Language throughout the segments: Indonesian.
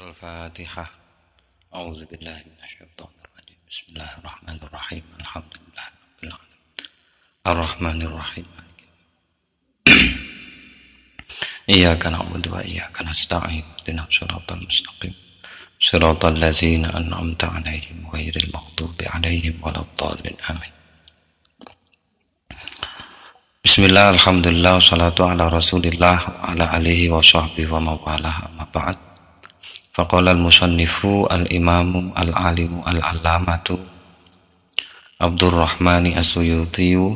Al-Fatihah. A'udzu billahi minasyaitonir rajim. Bismillahirrahmanirrahim. Alhamdulillahirabbil alamin. Arrahmanir rahim. Iyyaka na'budu wa iyyaka nasta'in. Ihdinas siratal mustaqim. Siratal ladzina an'amta 'alaihim ghairil maghdubi 'alaihim waladdallin. Amin. Bismillah, alhamdulillah, salatu ala rasulillah, ala alihi wa sahbihi wa mawalah, amma ba'd. Faqala al-musannifu al-imamu al-alimu al-allamatu Abdurrahmani as-Suyutiyu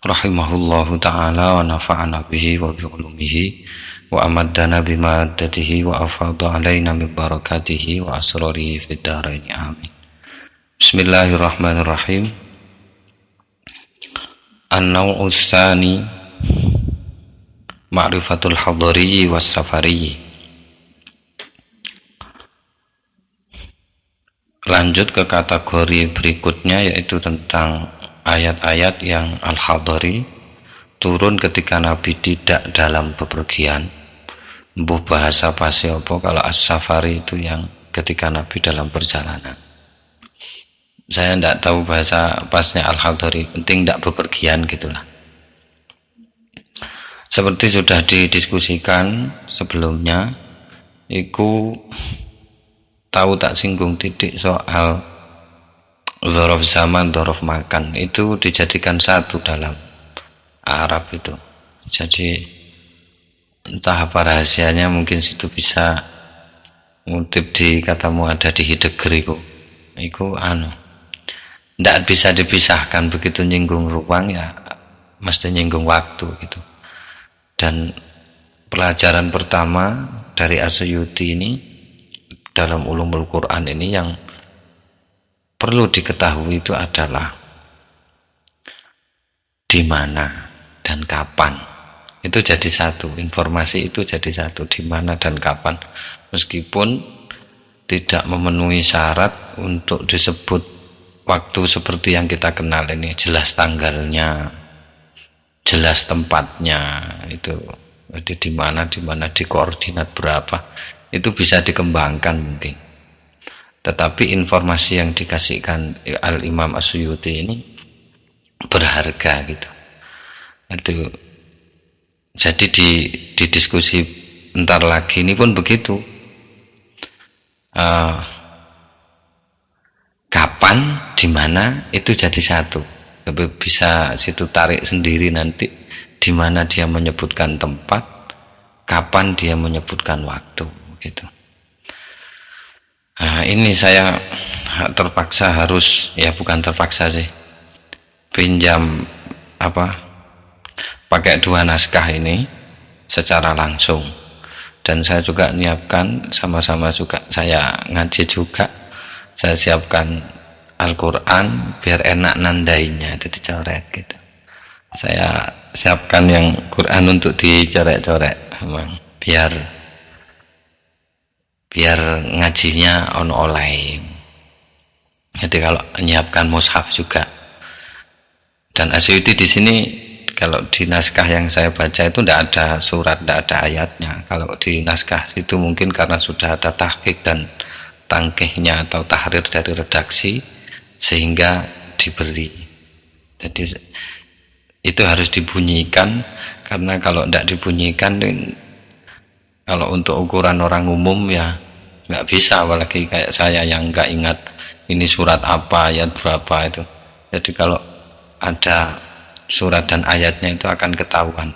rahimahullahu ta'ala wa nafa'ana bihi wa bi'ulumihi wa amaddana bimaddatihi wa afadha alaina min barakatihi wa asrarihi fid dharaini amin. Bismillahirrahmanirrahim. An-naw'u tsani ma'rifatul hadari was safari. Lanjut ke kategori berikutnya, yaitu tentang ayat-ayat yang al-hadari, turun ketika Nabi tidak dalam bepergian. Mbuh bahasa pasti apa, kalau as-safari itu yang ketika Nabi dalam perjalanan. Saya tidak tahu bahasa pasnya al-hadari, penting tidak bepergian gitulah. Seperti sudah didiskusikan sebelumnya, iku tahu tak singgung titik soal dzaraf zaman, dzaraf makan, itu dijadikan satu dalam Arab itu. Jadi entah apa rahasianya, mungkin situ bisa ngutip di katamu ada di Heidegger iku tidak bisa dipisahkan. Begitu nyinggung ruang ya mesti nyinggung waktu gitu. Dan pelajaran pertama dari As-Suyuti ini dalam Ulumul Quran ini yang perlu diketahui itu adalah di mana dan kapan. Itu jadi satu, informasi itu jadi satu, di mana dan kapan. Meskipun tidak memenuhi syarat untuk disebut waktu seperti yang kita kenal ini, jelas tanggalnya, jelas tempatnya, itu di mana, di koordinat berapa, itu bisa dikembangkan mungkin. Tetapi informasi yang dikasihkan Al-Imam As-Suyuti ini berharga gitu. Itu jadi di diskusi bentar lagi ini pun begitu. Kapan, di mana, itu jadi satu. Bisa situ tarik sendiri nanti, di mana dia menyebutkan tempat, kapan dia menyebutkan waktu gitu. Ini saya terpaksa harus, ya bukan terpaksa sih, pinjam pakai dua naskah ini secara langsung. Dan saya juga menyiapkan, sama-sama juga saya ngaji juga, saya siapkan Al-Quran biar enak nandainya, itu dicoret gitu. Saya siapkan yang Quran untuk dicoret-coret, biar ngajinya online. Jadi kalau menyiapkan mushaf juga. Dan As-Suyuti di sini, kalau di naskah yang saya baca itu tidak ada surat, tidak ada ayatnya. Kalau di naskah itu mungkin karena sudah ada tahqiq dan tangkihnya atau tahrir dari redaksi, sehingga diberi. Jadi itu harus dibunyikan, karena kalau tidak dibunyikan, kalau untuk ukuran orang umum ya nggak bisa, apalagi kayak saya yang nggak ingat ini surat apa, ayat berapa itu. Jadi kalau ada surat dan ayatnya itu akan ketahuan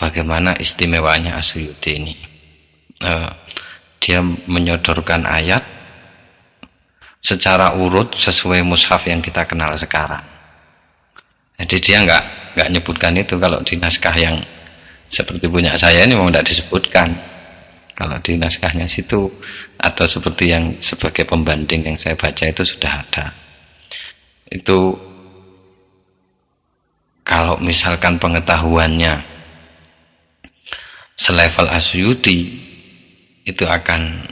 bagaimana istimewanya As-Suyuti ini. Dia menyodorkan ayat secara urut sesuai mushaf yang kita kenal sekarang. Jadi dia nggak nyebutkan itu. Kalau di naskah yang seperti punya saya ini mau tidak disebutkan. Kalau di naskahnya situ, atau seperti yang sebagai pembanding yang saya baca itu sudah ada. Itu kalau misalkan pengetahuannya selevel As-Suyuti, itu akan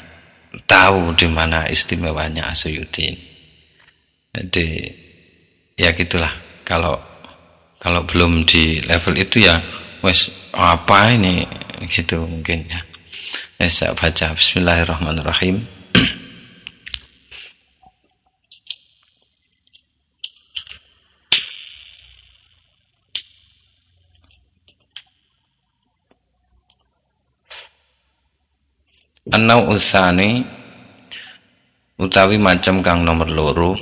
tahu di mana istimewanya As-Suyuti. Jadi ya gitulah. Kalau belum di level itu ya wes apa ini gitu mungkin ya. Saya baca Bismillahirrahmanirrahim. Anau usani utawi macam kang nomor loro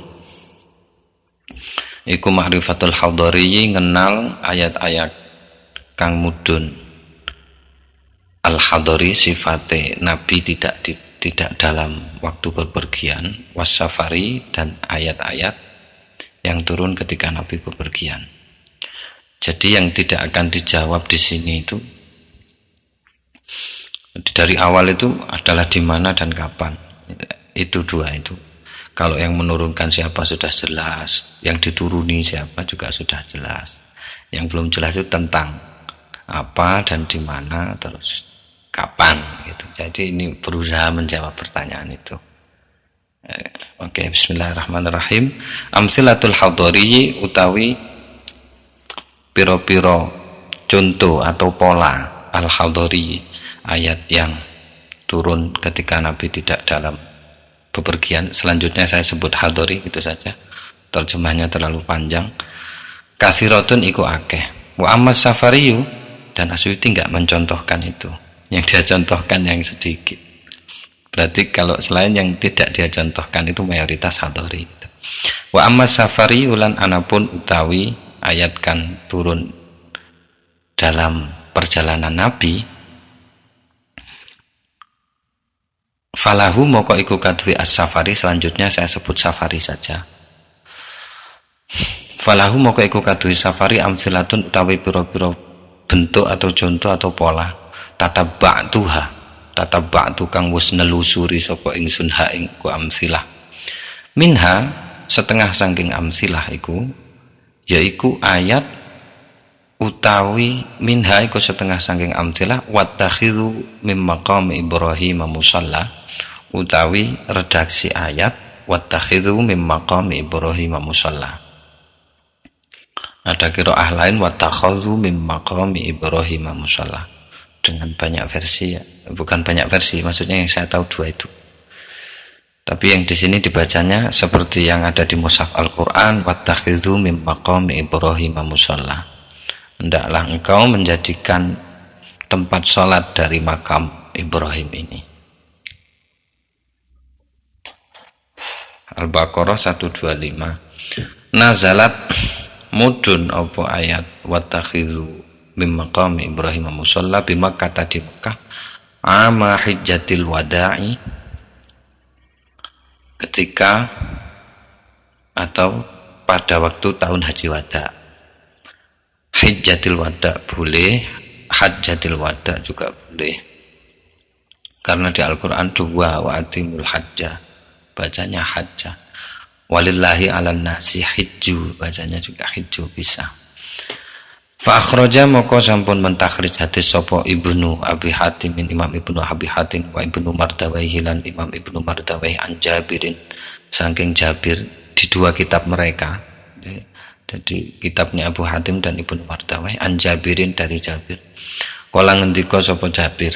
iku ma'rifatul hadari, ngenal ayat-ayat kang mudun. Al-hadari sifate nabi tidak dalam waktu bepergian, wasafari, dan ayat-ayat yang turun ketika nabi bepergian. Jadi yang tidak akan dijawab di sini itu dari awal itu adalah di mana dan kapan. Itu dua itu. Kalau yang menurunkan siapa sudah jelas, yang dituruni siapa juga sudah jelas. Yang belum jelas itu tentang apa dan di mana terus kapan gitu. Jadi ini berusaha menjawab pertanyaan itu. Oke, bismillahirrahmanirrahim. Amsilatul hadari utawi piro-piro contoh atau pola al-hadari, ayat yang turun ketika Nabi tidak dalam bepergian. Selanjutnya saya sebut hadari gitu saja, terjemahnya terlalu panjang. Kathiratun iku akeh, wa amma safariyu, dan Asyuti enggak mencontohkan itu. Yang dia contohkan yang sedikit. Berarti kalau selain yang tidak dia contohkan itu mayoritas hadari gitu. Wa amma safariyu lan anapun utawi ayat kan turun dalam perjalanan Nabi, falahu moko iku kadwi as-safari. Selanjutnya saya sebut safari saja. Falahu moko iku kadwi safari amsilatun utawi piro-piro bentuk atau contoh atau pola tatabba'tu kang wis nelusuri sapa ingsun ha ing ku amsilah. Minha setengah saking amsilah iku yaiku ayat utawi minha iku setengah saking amsilah wattakhidhu mim maqam Ibrahim musalla, utawi redaksi ayat wattakhidhu mim maqam Ibrahim musalla. Ada qiraah lain wattakhadhu mim maqam Ibrahim musalla dengan banyak versi ya. Bukan banyak versi, maksudnya yang saya tahu dua itu. Tapi yang di sini dibacanya seperti yang ada di mushaf Al-Qur'an wattakhidhu mim maqam Ibrahim musalla. Hendaklah engkau menjadikan tempat sholat dari makam Ibrahim ini. Al-Baqarah 125. Nazalat mudun apa ayat wattakhidhu mim maqam Ibrahim musalla bi Makkah di Mekah ama hijjatil wada'i, ketika atau pada waktu tahun haji wada. Hijjatil wada boleh, hajjatil wada juga boleh. Karena di Al-Qur'an dua, wa atimul hajja bacanya hajja, walillahi 'alan nasi hijju bacanya juga hijju bisa. Fa akhraja moko sampun mentakhrij hadis sapa Ibnu Abi Hatim, Imam Ibnu Abi Hatim wa Ibnu Mardawaihi lan Imam Ibnu Mardawaihi an Jabirin saking Jabir di dua kitab mereka. Jadi kitabnya Abu Hatim dan Ibnu Mardawaihi an Jabirin dari Jabir. Kala ngendika sapa Jabir,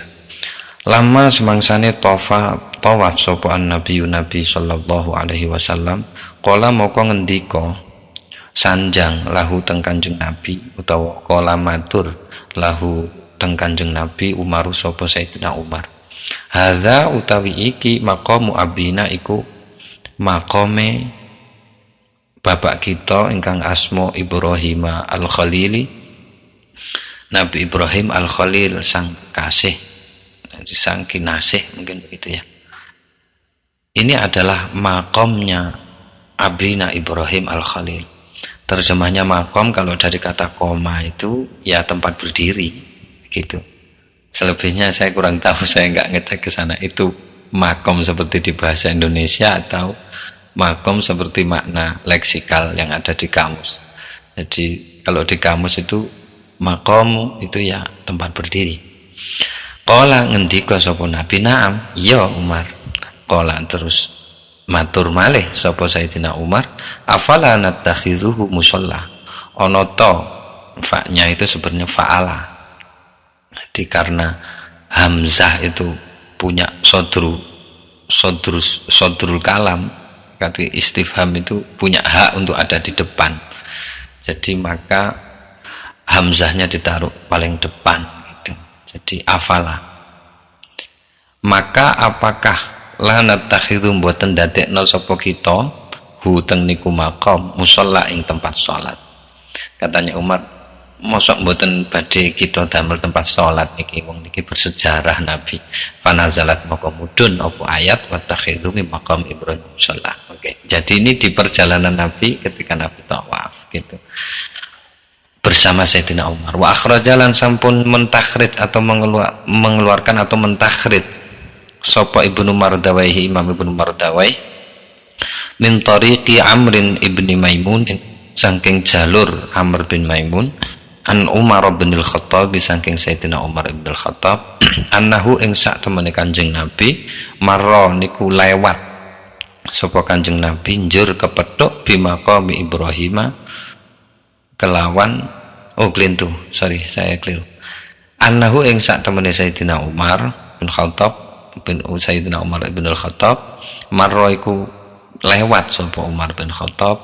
lama semangsane tawaf sapa Nabi sallallahu alaihi wasallam, kala moko ngendika sanjang lahu teng Kanjeng Nabi utawa kala matur lahu teng Kanjeng Nabi Umaru sapa Sayyidina Umar, hadza utawi iki maqamu abina iku maqame bapak kita ingkang asma Ibrahim al-Khalili, Nabi Ibrahim al-Khalil sang kasih, sang kinasih mungkin begitu ya. Ini adalah makomnya abina Ibrahim al-Khalil. Terjemahnya makom kalau dari kata koma itu ya tempat berdiri gitu. Selebihnya saya kurang tahu, saya nggak ngecek ke sana itu makom seperti di bahasa Indonesia atau makom seperti makna leksikal yang ada di kamus. Jadi kalau di kamus itu makom itu ya tempat berdiri. Qala ngendika sapa Nabi, na'am ya Umar. Qala terus matur malih sapa Sayyidina Umar, afala nattakhidhuhu musalla. Ono to fa-nya itu sebenarnya fa'ala. Jadi karena hamzah itu punya sodrul kalam, kata istifham itu punya hak untuk ada di depan. Jadi maka hamzahnya ditaruh paling depan gitu. Jadi afala, maka apakah la natakhidhu mboten dadekno sapa kita hu teng niku maqam musalla ing tempat salat. Katanya Umar, mosok mboten badhe kita damel tempat salat niki, wong niki bersejarah Nabi. Fanazalat maka mudun apa ayat wa takhidhu min maqam Ibrahim musalla. Oke. Jadi ini di perjalanan Nabi ketika Nabi tawaf gitu. Bersama Sayyidina Umar. Wa akhrajalan sampun mentakhrij atau mengeluarkan atau mentakhrij sapa Ibnu Mardawaihi, Imam Ibnu Mardawai min tariqi Amrin ibni Maimun, saking jalur Amr bin Maimun, an Umar bin Al-Khattab, saking Sayyidina Umar bin Al-Khattab, annahu ing sak temene Kanjeng Nabi marra niku lewat sapa Kanjeng Nabi njur kepethuk bimaqami Ibrahim kelawan klintu, sorry saya keliru. Annahu ing sak temene Sayyidina Umar bin Khattab bin Sayyidina Umar bin Al-Khattab marra iku lewat sapa Umar bin Khattab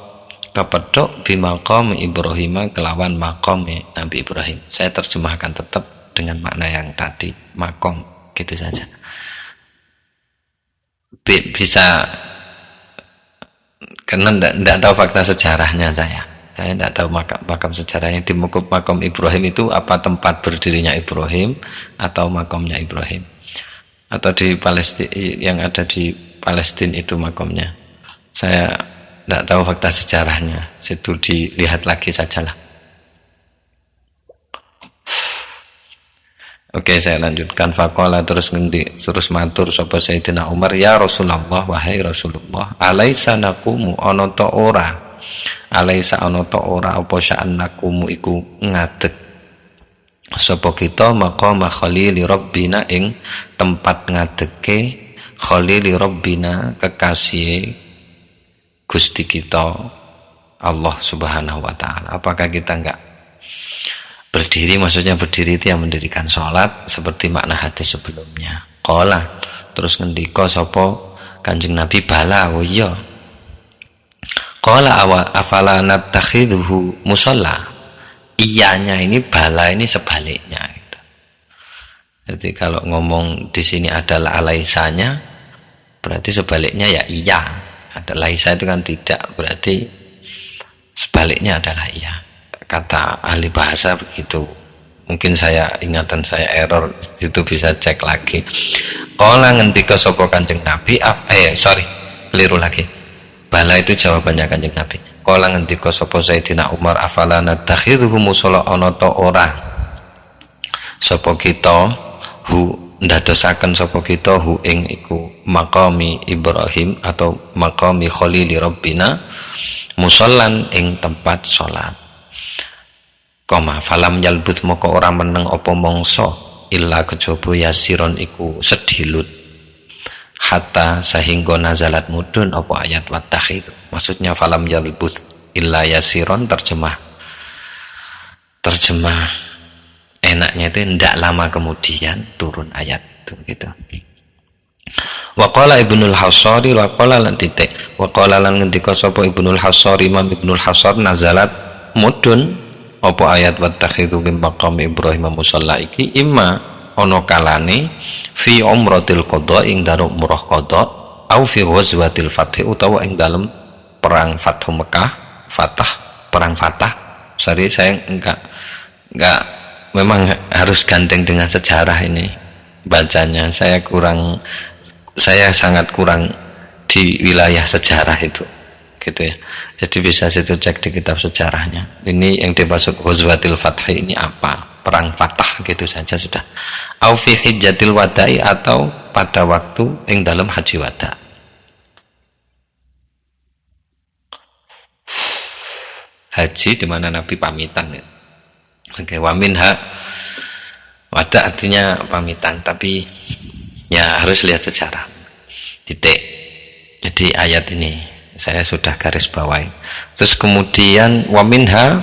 kepethuk bi maqam Ibrahim kelawan maqam Nabi Ibrahim. Saya terjemahkan tetap dengan makna yang tadi, maqam, gitu saja. Bisa karena tidak tahu fakta sejarahnya saya tidak tahu makam sejarahnya di makam Ibrahim itu apa tempat berdirinya Ibrahim atau makamnya Ibrahim, atau di Palestina yang ada di Palestina itu makamnya. Saya tidak tahu fakta sejarahnya, situ dilihat lagi sajalah. Oke, saya lanjutkan. Faqala terus matur sapa Sayyidina Umar, ya Rasulullah, wahai Rasulullah, alaisa nakumu ana ta ora, alaisa ana ta ora apa sya'an nakumu iku ngadeg sapa kita maqama khalili rabbina ing tempat ngadeke khalili rabbina kekasih Gusti kita Allah Subhanahu wa taala. Apakah kita enggak berdiri, maksudnya berdiri itu yang mendirikan sholat seperti makna hadis sebelumnya. Qala terus ngendika sapa Kanjeng Nabi, bala oh iya. Qala afala nattakhidhu musalla. Iyanya ini bala ini sebaliknya gitu. Jadi kalau ngomong di sini adalah alaisanya, berarti sebaliknya ya iya. Ada laisa itu kan tidak, berarti sebaliknya adalah iya. Kata ahli bahasa begitu. Mungkin ingatan saya error, itu bisa cek lagi. Qala ngendika sapa Kanjeng Nabi, keliru lagi. Bala itu jawabannya Kanjeng Nabi. Qala ngendika sapa Sayyidina Umar, afala natakhidhu musalla ana ta ora sapa kita hu ndadosaken sapa kita hu ing iku maqami Ibrahim atau maqami Khalili Rabbina musallan ing tempat salat. Koma falam yalbut moko ora meneng apa mangsa illa kejaba yasiron iku sedilut hatta sehingga nazalat mudun apa ayat wattakhid. Maksudnya falam yalbut illa yasiron, terjemah enaknya itu ndak lama kemudian turun ayat itu gitu. Wa qala Ibnul Hasari wa qala lan titik wa qala lan ngendika sapa Ibnul Hasari, Imam Ibnul Hasar, nazalat mudun apa ayat wattakhidhu min maqam Ibrahim musalla iki imma ana kalane fi umratil qada ing dalem umrah qada au fi ghazwatil fath utawa ing dalem perang Fathu Mekah, perang Fatah. Sorry, saya enggak memang harus gandeng dengan sejarah ini bacanya. Saya sangat kurang di wilayah sejarah itu gitu ya. Jadi bisa situ cek di kitab sejarahnya. Ini yang dimaksud Ghazwatil Fath ini apa? Perang Fatah gitu saja sudah. Au fi hijjatil wada'i atau pada waktu ing dalam haji wada. Haji di mana Nabi pamitan ya. Oke, wa minha wada artinya pamitan, tapi ya harus lihat sejarah. Titik. Jadi ayat ini saya sudah garis bawahi. Terus kemudian wa minha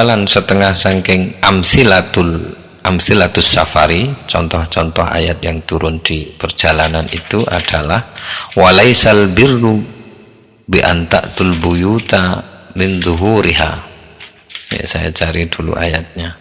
lan setengah saking amsilatul amsilatus safari, contoh-contoh ayat yang turun di perjalanan itu adalah walaisal birru bi antatul buyuta min zuhuriha. Ya, saya cari dulu ayatnya.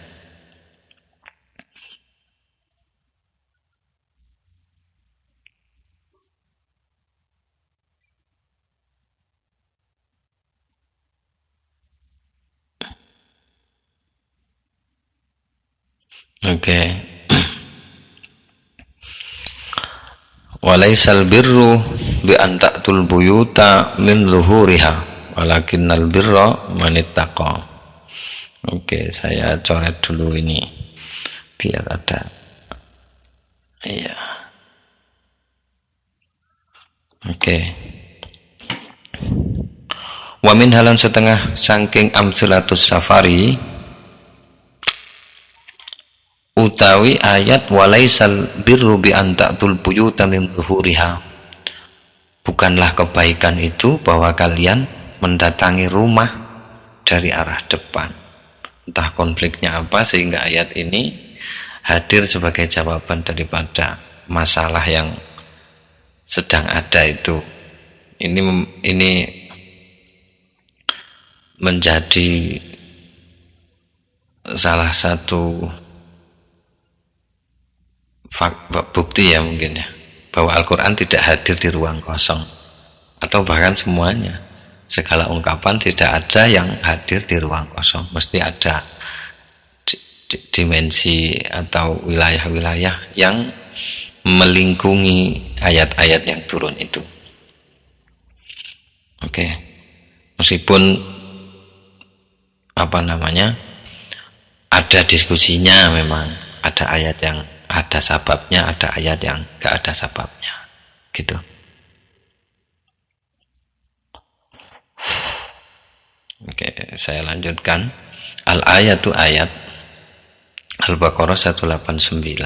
Oke. Walaisal birru bi antatul buyuta min zuhuriha walakinnal birra manittaqa. Oke, saya coret dulu ini biar ada. Iya. Oke. Wa min halan setengah saking amsilatus safari utawi ayat walaisal birru bi antatul buyuta min zuhuriha, bukanlah kebaikan itu bahwa kalian mendatangi rumah dari arah depan. Entah konfliknya apa sehingga ayat ini hadir sebagai jawaban daripada masalah yang sedang ada itu. Ini menjadi salah satu bukti ya mungkin ya, bahwa Al-Quran tidak hadir di ruang kosong, atau bahkan semuanya, segala ungkapan tidak ada yang hadir di ruang kosong, mesti ada dimensi atau wilayah-wilayah yang melingkungi ayat-ayat yang turun itu. Oke. Meskipun ada diskusinya, memang ada ayat yang ada sababnya, ada ayat yang gak ada sababnya, gitu. Oke, saya lanjutkan. Al-ayatu ayat Al-Baqarah 189.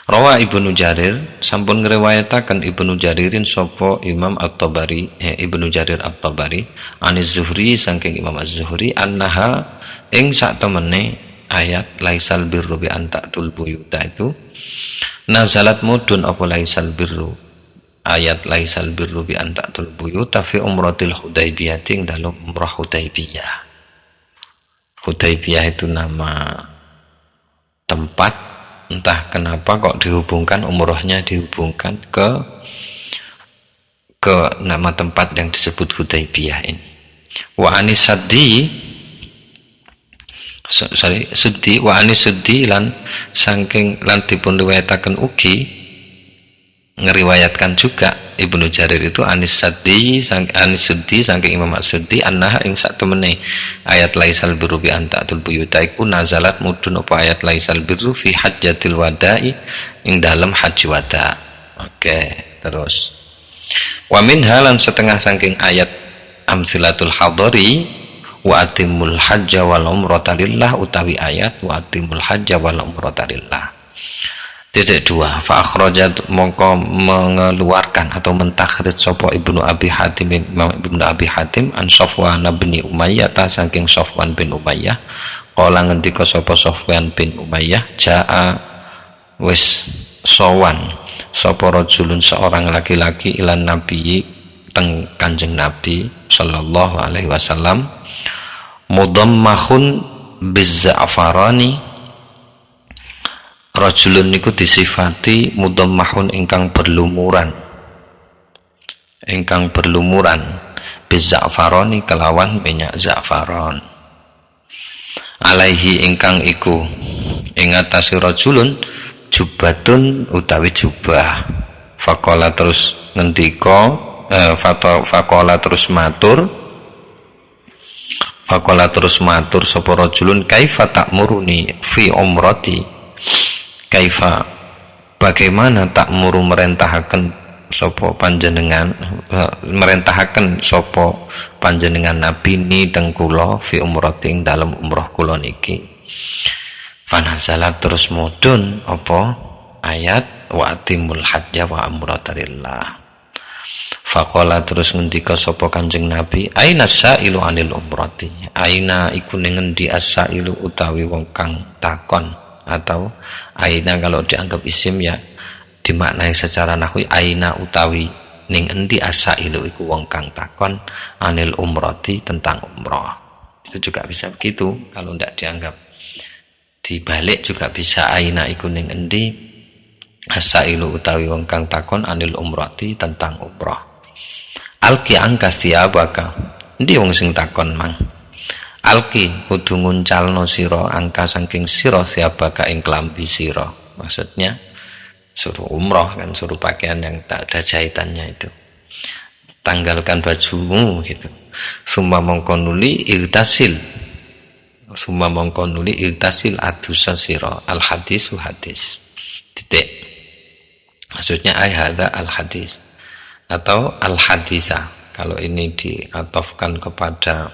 Rawa Ibnu Jarir, sampun ngriwayataken Ibnu Jaririn sapa Imam At-Tabari, Ibnu Jarir At-Tabari, Aniz Zuhri saking Imam Az-Zuhri, annaha ing sak temene ayat laisal birru bi antatul buyuta itu nazalat mudun apa laisal birru, ayat laisal birru bi antatul buyuta fi umratil Hudaybiyah, ing dalam umrah Hudaybiyah. Hudaybiyah itu nama tempat, entah kenapa kok dihubungkan umrohnya, dihubungkan ke nama tempat yang disebut Hudaybiyah ini. Wa anisadi Sudi wa anis Sudi lan saking lan dipun riwayataken ugi, ngeriwayatkan juga Ibnu Jarir itu anis Sudi saking Imam As-Sudi annaha ing sak temene ayat laisal birru bi antatul buyuta iku nazalat mudun apa ayat laisal birru fi hajjatil wada'i ing dalam haji wada. Oke, terus wa min halan setengah saking ayat amsilatul hadari wa atimul hajja wal umrata lillah, utawi ayat wa atimul hajja wal umrata lillah. Titik 2, fa akhrajat mongko mengeluarkan atau mentakhrij sapa Ibnu Abi Hatim, Ibnu Abi Hatim an Safwan bin Umayyah ta saking Safwan bin Umayyah, kala ngendika sapa Safwan bin Umayyah, jaa wis sowan sapa rajulun seorang laki-laki ilan nabi teng Kanjeng Nabi sallallahu alaihi wasallam, mudammahun bizza'farani, rajulun niku disifati mudammahun ingkang berlumuran bizza'farani kelawan minyak za'faron, alaihi ingkang iku ing atase rajulun jubatun utawi jubah. Faqala terus ngendika, faqala terus matur sapa rajulun, kaifa ta'muruni fi umrati, kaifa bagaimana ta'muru merentahaken sapa panjenengan nabi ni teng kula fi umrati dalam umrah kula niki. Fanazalat terus mudun apa ayat wa atimul hajja wa umratalillah. Faqala terus ngendika sapa Kanjeng Nabi, aina sailu anil umrati, aina iku ning ngendi asailu utawi wong kang takon atau aina kalau dianggap isim ya dimaknai secara nahwi aina utawi ning endi asailu iku wong kang takon anil umrati tentang umroh. Itu juga bisa begitu. Kalau tidak dianggap dibalik juga bisa aina iku ning endi asailu utawi wong kang takon anil umrati tentang umroh. Alki angka siabaka endi wong sing takon mang. Alki kudu nguncalno sira angka saking sira siabaka ing klambi sira. Maksudnya suruh umroh kan, suruh pakaian yang tak ada jahitannya itu, tanggalkan bajumu gitu. Summa mongkonuli irtasil, summa mongkonuli irtasil adusa sira al hadisu hadis titik, maksudnya ay hadza al hadis atau al hadisa. Kalau ini diatofkan kepada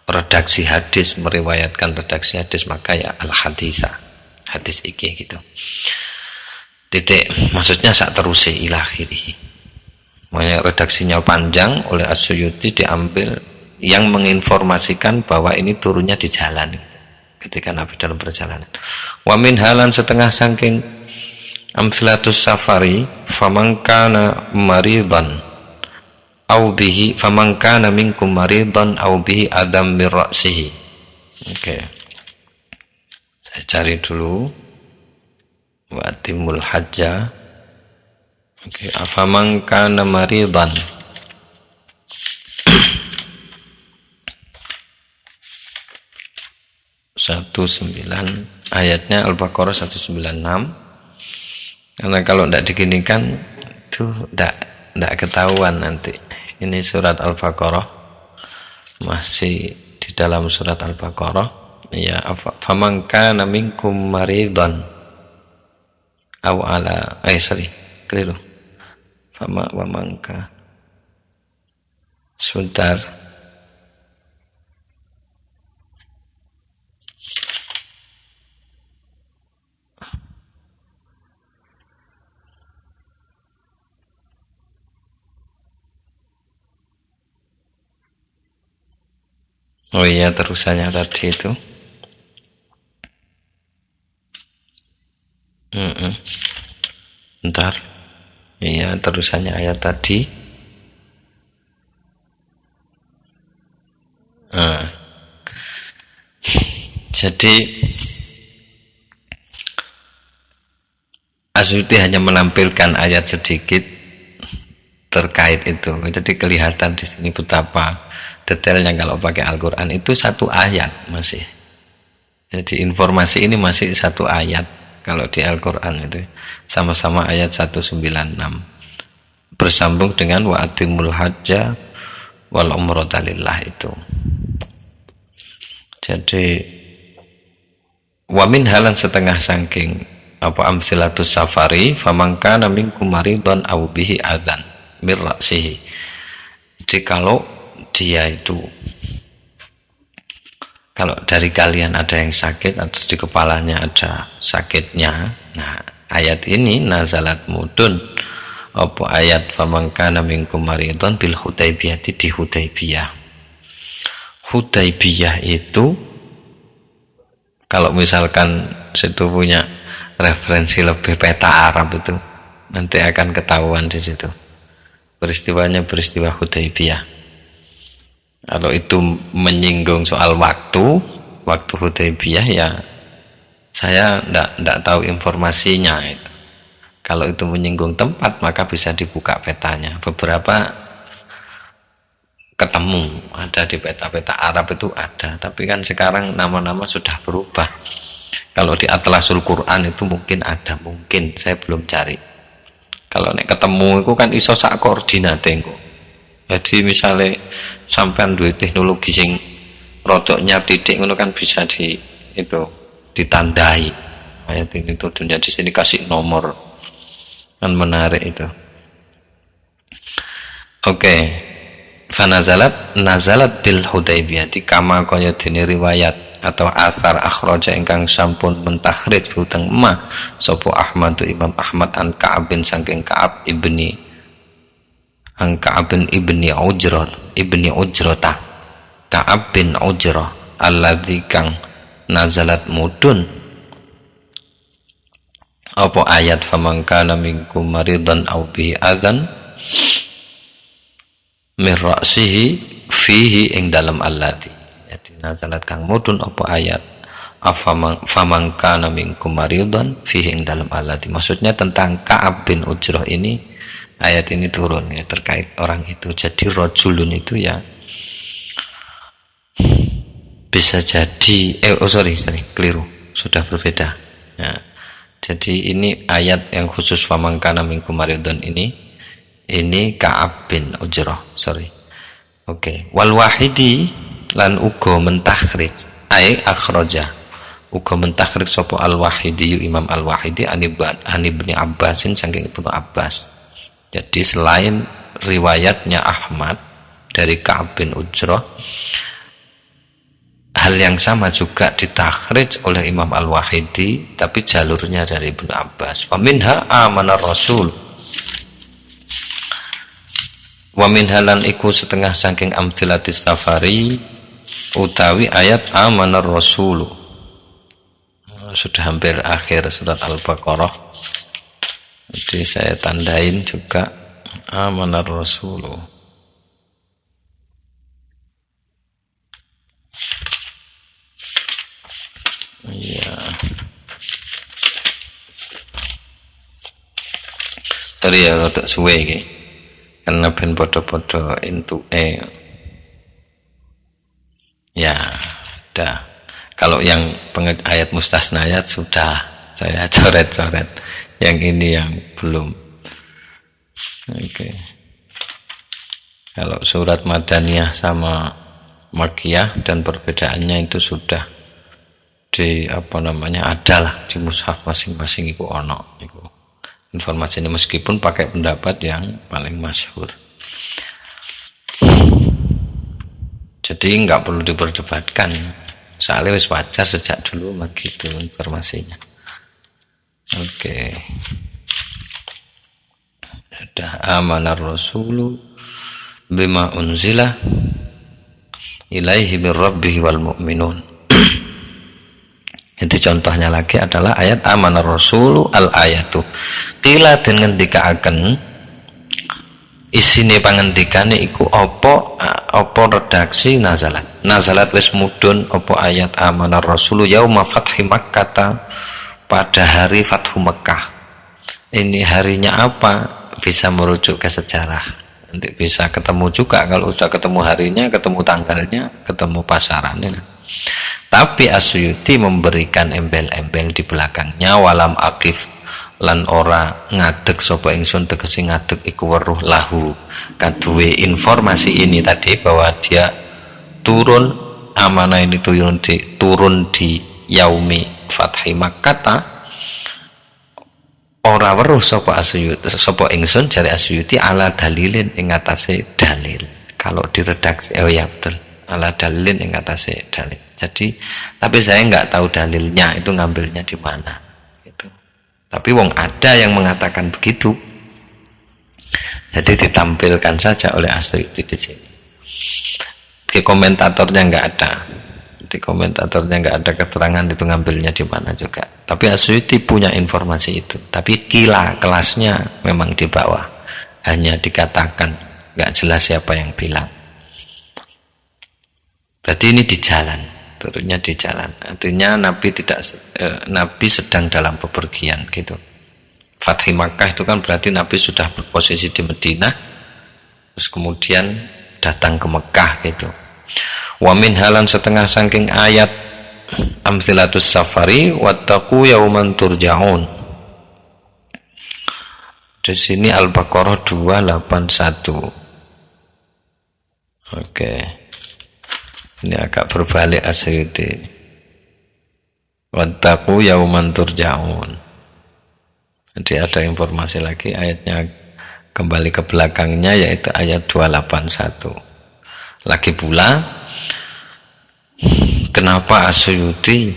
redaksi hadis, meriwayatkan redaksi hadis, maka ya al hadisa, hadis iki gitu titik, maksudnya sak teruse ila akhirih. Makanya redaksinya panjang, oleh As-Suyuti diambil yang menginformasikan bahwa ini turunnya di jalan ketika Nabi dalam perjalanan. Wa min halan setengah saking amslatus safari faman kana maridan au bihi faman kana minkum maridan au bihi adam min ra'sihi. Oke. Saya cari dulu wa timul hajja. Oke, afaman kana maridan. Satu 9 ayatnya Al-Baqarah 196. Karena kalau tidak diginikan itu tidak ketahuan nanti. Ini surat Al-Baqarah, masih di dalam surat Al-Baqarah. Ya, faman kana minkum maridan aw ala keliru. Fama wa mangka. Sebentar. Oh iya, terusannya tadi itu. Bentar. Iya, terusannya ayat tadi. Jadi As-Suyuti hanya menampilkan ayat sedikit terkait itu. Jadi kelihatan di sini betapa detailnya kalau pakai Al-Quran itu satu ayat masih. Jadi informasi ini masih satu ayat kalau di Al-Quran itu. Sama-sama ayat 196. Bersambung dengan wa atimul hajja wal umrata lillah itu. Jadi wa min halan setengah saking amsilatus safari faman kana minkum maridan aw bihi adzan mir ra'sihi. Jadi kalau dia itu, kalau dari kalian ada yang sakit atau di kepalanya ada sakitnya, nah ayat ini nazalat mudun apa ayat faman kana minkum maridan bil Hudaybiyah, di Hudaybiyah. Hudaybiyah itu kalau misalkan situ punya referensi lebih peta Arab itu nanti akan ketahuan di situ. Peristiwanya peristiwa Hudaybiyah. Kalau itu menyinggung soal waktu Hudaybiyah ya saya enggak tahu informasinya itu. Kalau itu menyinggung tempat maka bisa dibuka petanya. Beberapa ketemu ada di peta-peta Arab itu ada, tapi kan sekarang nama-nama sudah berubah. Kalau di Atlasul Quran itu mungkin ada, mungkin saya belum cari. Kalau nek ketemu itu kan iso sak koordinate engko. Jadi misalnya sampean duwe teknologi sing rodoknya titik ngono kan bisa ditandai. Ayat ini tuh dunia di sini kasih nomor. Kan menarik itu. Oke. Nazalat bil Hudaybiyah kama kaya dene riwayat atau asar akhraja ingkang sampun mentakhrij huteng ma sapa Ahmad Imam Ahmad an Ka'ab bin saking Ka'ab ibni Ujrata Ka'ab bin Ujrah alladzi kang nazalat mudun apa ayat faman kana minkum maridan aw bihi adzan min ra'sihi fihi ing dalam allati. Jadi nazalat kang mudun apa ayat faman kana minkum maridan fihi ing dalam allati. Maksudnya tentang Ka'ab bin Ujrah ini, ayat ini turun ya terkait orang itu. Jadi rajulun itu ya bisa jadi sorry keliru, sudah berbeda ya. Jadi ini ayat yang khusus faman kana minkum maridan ini Ka'ab bin Ujrah, sorry. Oke. Wal wahidi lan uga mentakhrij ai akhraja uga mentakhrij sapa al wahidi Imam al wahidi an Ibnu Abbasin saking Ibnu Abbas. Jadi selain riwayatnya Ahmad dari Ka'ab bin Ujrah, hal yang sama juga ditakhrij oleh Imam al wahidi tapi jalurnya dari Ibnu Abbas. Wa minha amana rasul wa min halan iku setengah saking amtilatis safari utawi ayat amanar rasulu. Sudah hampir akhir surat Al-Baqarah, jadi saya tandain juga amanar rasulu. Iya, sorry ya rotok suwe iki karena ben podo-podo into ya dah. Kalau yang ayat mustasnayat sudah saya coret-coret, yang ini yang belum. Oke. Kalau surat Madaniyah sama Makkiyah dan perbedaannya itu sudah di adalah di mushaf masing-masing iku ono iku informasi ini, meskipun pakai pendapat yang paling masyhur. Jadi nggak perlu diperdebatkan, soalnya wis wajar sejak dulu begitu informasinya. Oke. Sudah amanar rasulu bima unzila ilaihi min rabbih wal mu'minun. Jadi contohnya lagi adalah ayat amanar rasulu al ayatu qila den ngendikaaken isine pangendikane iku apa redaksi nazalat wis mudhun apa ayat amanar rasulu yauma fathi Makkah, pada hari Fathu Mekah. Ini harinya apa? Bisa merujuk ke sejarah, nanti bisa ketemu juga. Kalau sudah ketemu harinya, ketemu tanggalnya, ketemu pasarannya. Tapi Asyuti memberikan embel-embel di belakangnya, walam akif lan ora ngadeg sapa ingsun, tegese ngadeg iku weruh lahu kaduwe informasi ini tadi, bahwa dia turun amanah ini turun di yaumi fathi Makkah. Ora weruh sapa Asyuti sapa ingsun jare Asyuti ala dalilin ing atase dalil. Kalau diredaksi ya betul, ala dalilin ing atase dalil. Jadi tapi saya nggak tahu dalilnya itu ngambilnya di mana gitu. Tapi wong ada yang mengatakan begitu, jadi ditampilkan saja oleh Asyuti di sini. Di komentatornya nggak ada, di komentatornya nggak ada keterangan itu ngambilnya di mana juga. Tapi Asyuti punya informasi itu, tapi kelasnya memang di bawah, hanya dikatakan, nggak jelas siapa yang bilang. Berarti ini di jalan, turunnya di jalan. Artinya Nabi sedang dalam bepergian gitu. Fathi Makkah itu kan berarti Nabi sudah berposisi di Madinah, terus kemudian datang ke Mekah gitu. Wa min halan setengah saking ayat amsilatus safari wattaqu yauman turja'un. Di sini Al-Baqarah 281. Oke. Ini agak berbalik Asyuti. Wattaqu yauman turja'un. Jadi ada informasi lagi, ayatnya kembali ke belakangnya, yaitu ayat 281. Lagi pula, kenapa Asyuti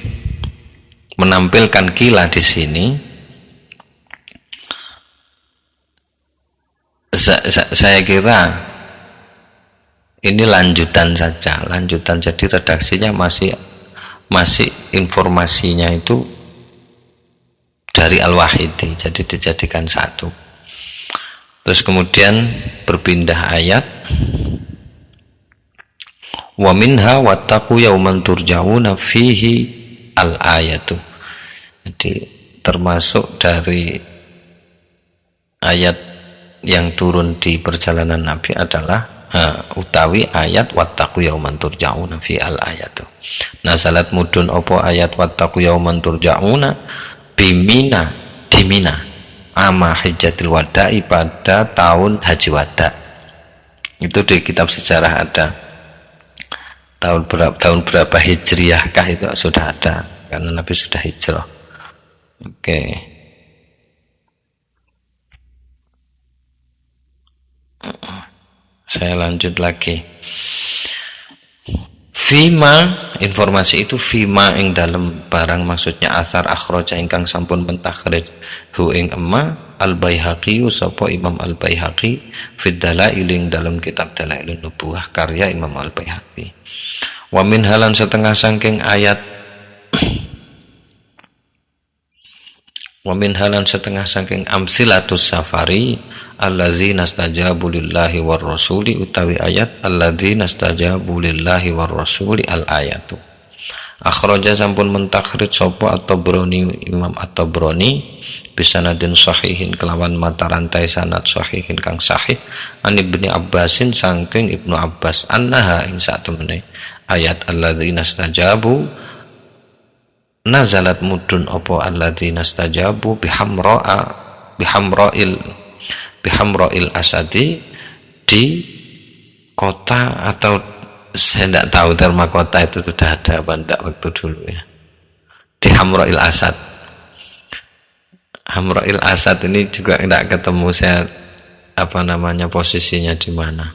menampilkan kila di sini? Saya kira ini lanjutan saja, jadi redaksinya masih informasinya itu dari al-wahidi, jadi dijadikan satu. Terus kemudian berpindah ayat, wa minha wattaqu yauman turja'una fihi al-ayatu. Jadi termasuk dari ayat yang turun di perjalanan Nabi adalah utawi ayat wattaqu yauman turja'una fi al-ayatu. Nazalat mudun opo ayat wattaqu yauman turja'una bimina di Mina ama hajjatil wada'i pada tahun haji wada. Itu di kitab sejarah ada. Tahun berapa hijriyahkah itu sudah ada, karena Nabi sudah hijrah. Oke. Saya lanjut lagi. Fima, informasi itu fima ing dalam barang, maksudnya asar akhraja ingkang sampun pentakhrij hu ing emma al-Baihaqi sapa Imam al-Baihaqi fid dalail ing dalam kitab Dalailun Nubuwah karya Imam al-Baihaqi. Wa min halan setengah saking ayat wa min halan setengah saking amsilatus safari alladzina stajabu lillahi war rasuli utawi ayat alladzina stajabu lillahi war rasuli al ayatu. Akhraja sampun mentakhrij sapa at-Tabrani Imam at-Tabrani bisanadin sahihin kelawan mata rantai sanad sahihin kang sahih an Ibnu Abbasin saking Ibnu Abbas annaha ing satemene ayat alladzina stajabu nazalat mudun apa alladzina stajabu bihamra'il asadi di kota, atau saya tidak tahu terma kota itu sudah ada apa enggak waktu dulu ya, di Hamra'il Asad. Hamra'il Asad ini juga tidak ketemu saya posisinya di mana,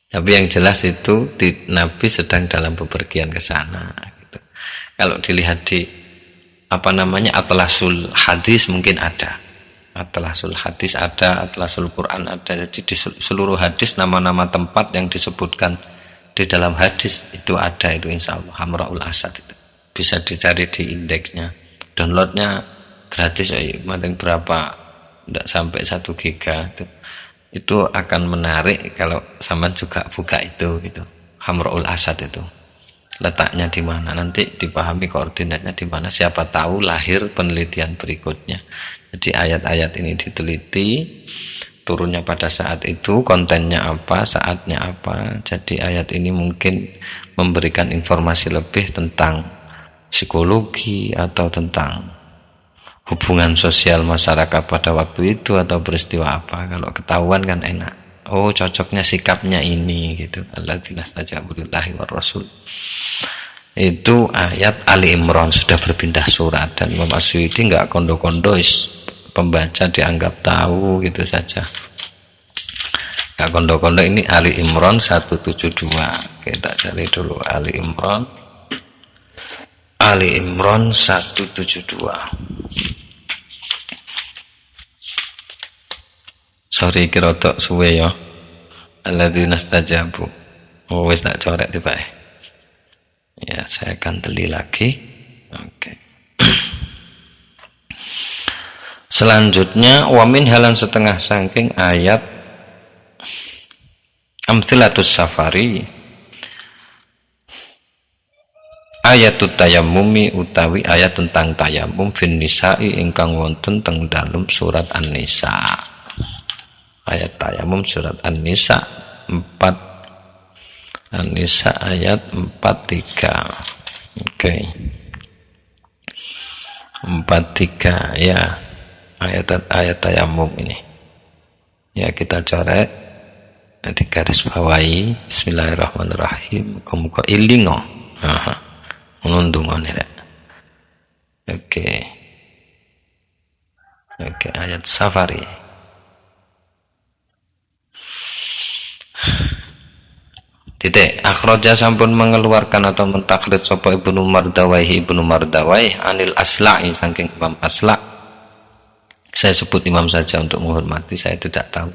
tapi yang jelas itu Nabi sedang dalam bepergian ke sana gitu. Kalau dilihat di Atlasul Hadis mungkin ada, Atlasul Hadis ada, Atlasul Quran ada. Jadi di seluruh hadis nama-nama tempat yang disebutkan di dalam hadis itu ada, itu insya Allah Hamra'ul Asad itu bisa dicari di indeksnya. Downloadnya gratis, paling berapa, tidak sampai 1 giga itu akan menarik kalau sampean juga buka itu gitu. Hamra'ul Asad itu letaknya di mana, nanti dipahami koordinatnya di mana, siapa tahu lahir penelitian berikutnya. Jadi ayat-ayat ini diteliti, turunnya pada saat itu, kontennya apa, saatnya apa. Jadi ayat ini mungkin memberikan informasi lebih tentang psikologi atau tentang hubungan sosial masyarakat pada waktu itu atau peristiwa apa. Kalau ketahuan kan enak. Oh, cocoknya sikapnya ini gitu. Alladzina stajabu lillahi war rasul. Itu ayat Ali Imran, sudah berpindah surat, dan Imam Asy'uti enggak kondo-kondo, pembaca dianggap tahu gitu saja. Enggak kondo-kondo, ini Ali Imran 172. Kita cari dulu Ali Imran. Ali Imran 172. Sorry kira tok suwe ya. Alladzina stajabu. Oh wis tak corek tiba. Ya, saya akan teli lagi. Oke. Selanjutnya wamin halan setengah saking ayat amsilatus safari ayatut tayammumi utawi ayat tentang tayammum fin nisa'i ingkang wonten teng dalem surat An-Nisa. Ayat tayammum surat An-Nisa 4 An-Nisa ayat 43. Oke. 43 ya. Ayat tayammum ini. Ya, kita coret di garis bawahi. Bismillahirrahmanirrahim. Muga ilingo. Aha. Nundungane rek. Oke. Oke, ayat safari. Titik akhraja sampun mengeluarkan atau mentakhrij sapa Ibnu Mardawai anil Asla'i saking Imam Asla'. Saya sebut imam saja untuk menghormati, saya tidak tahu.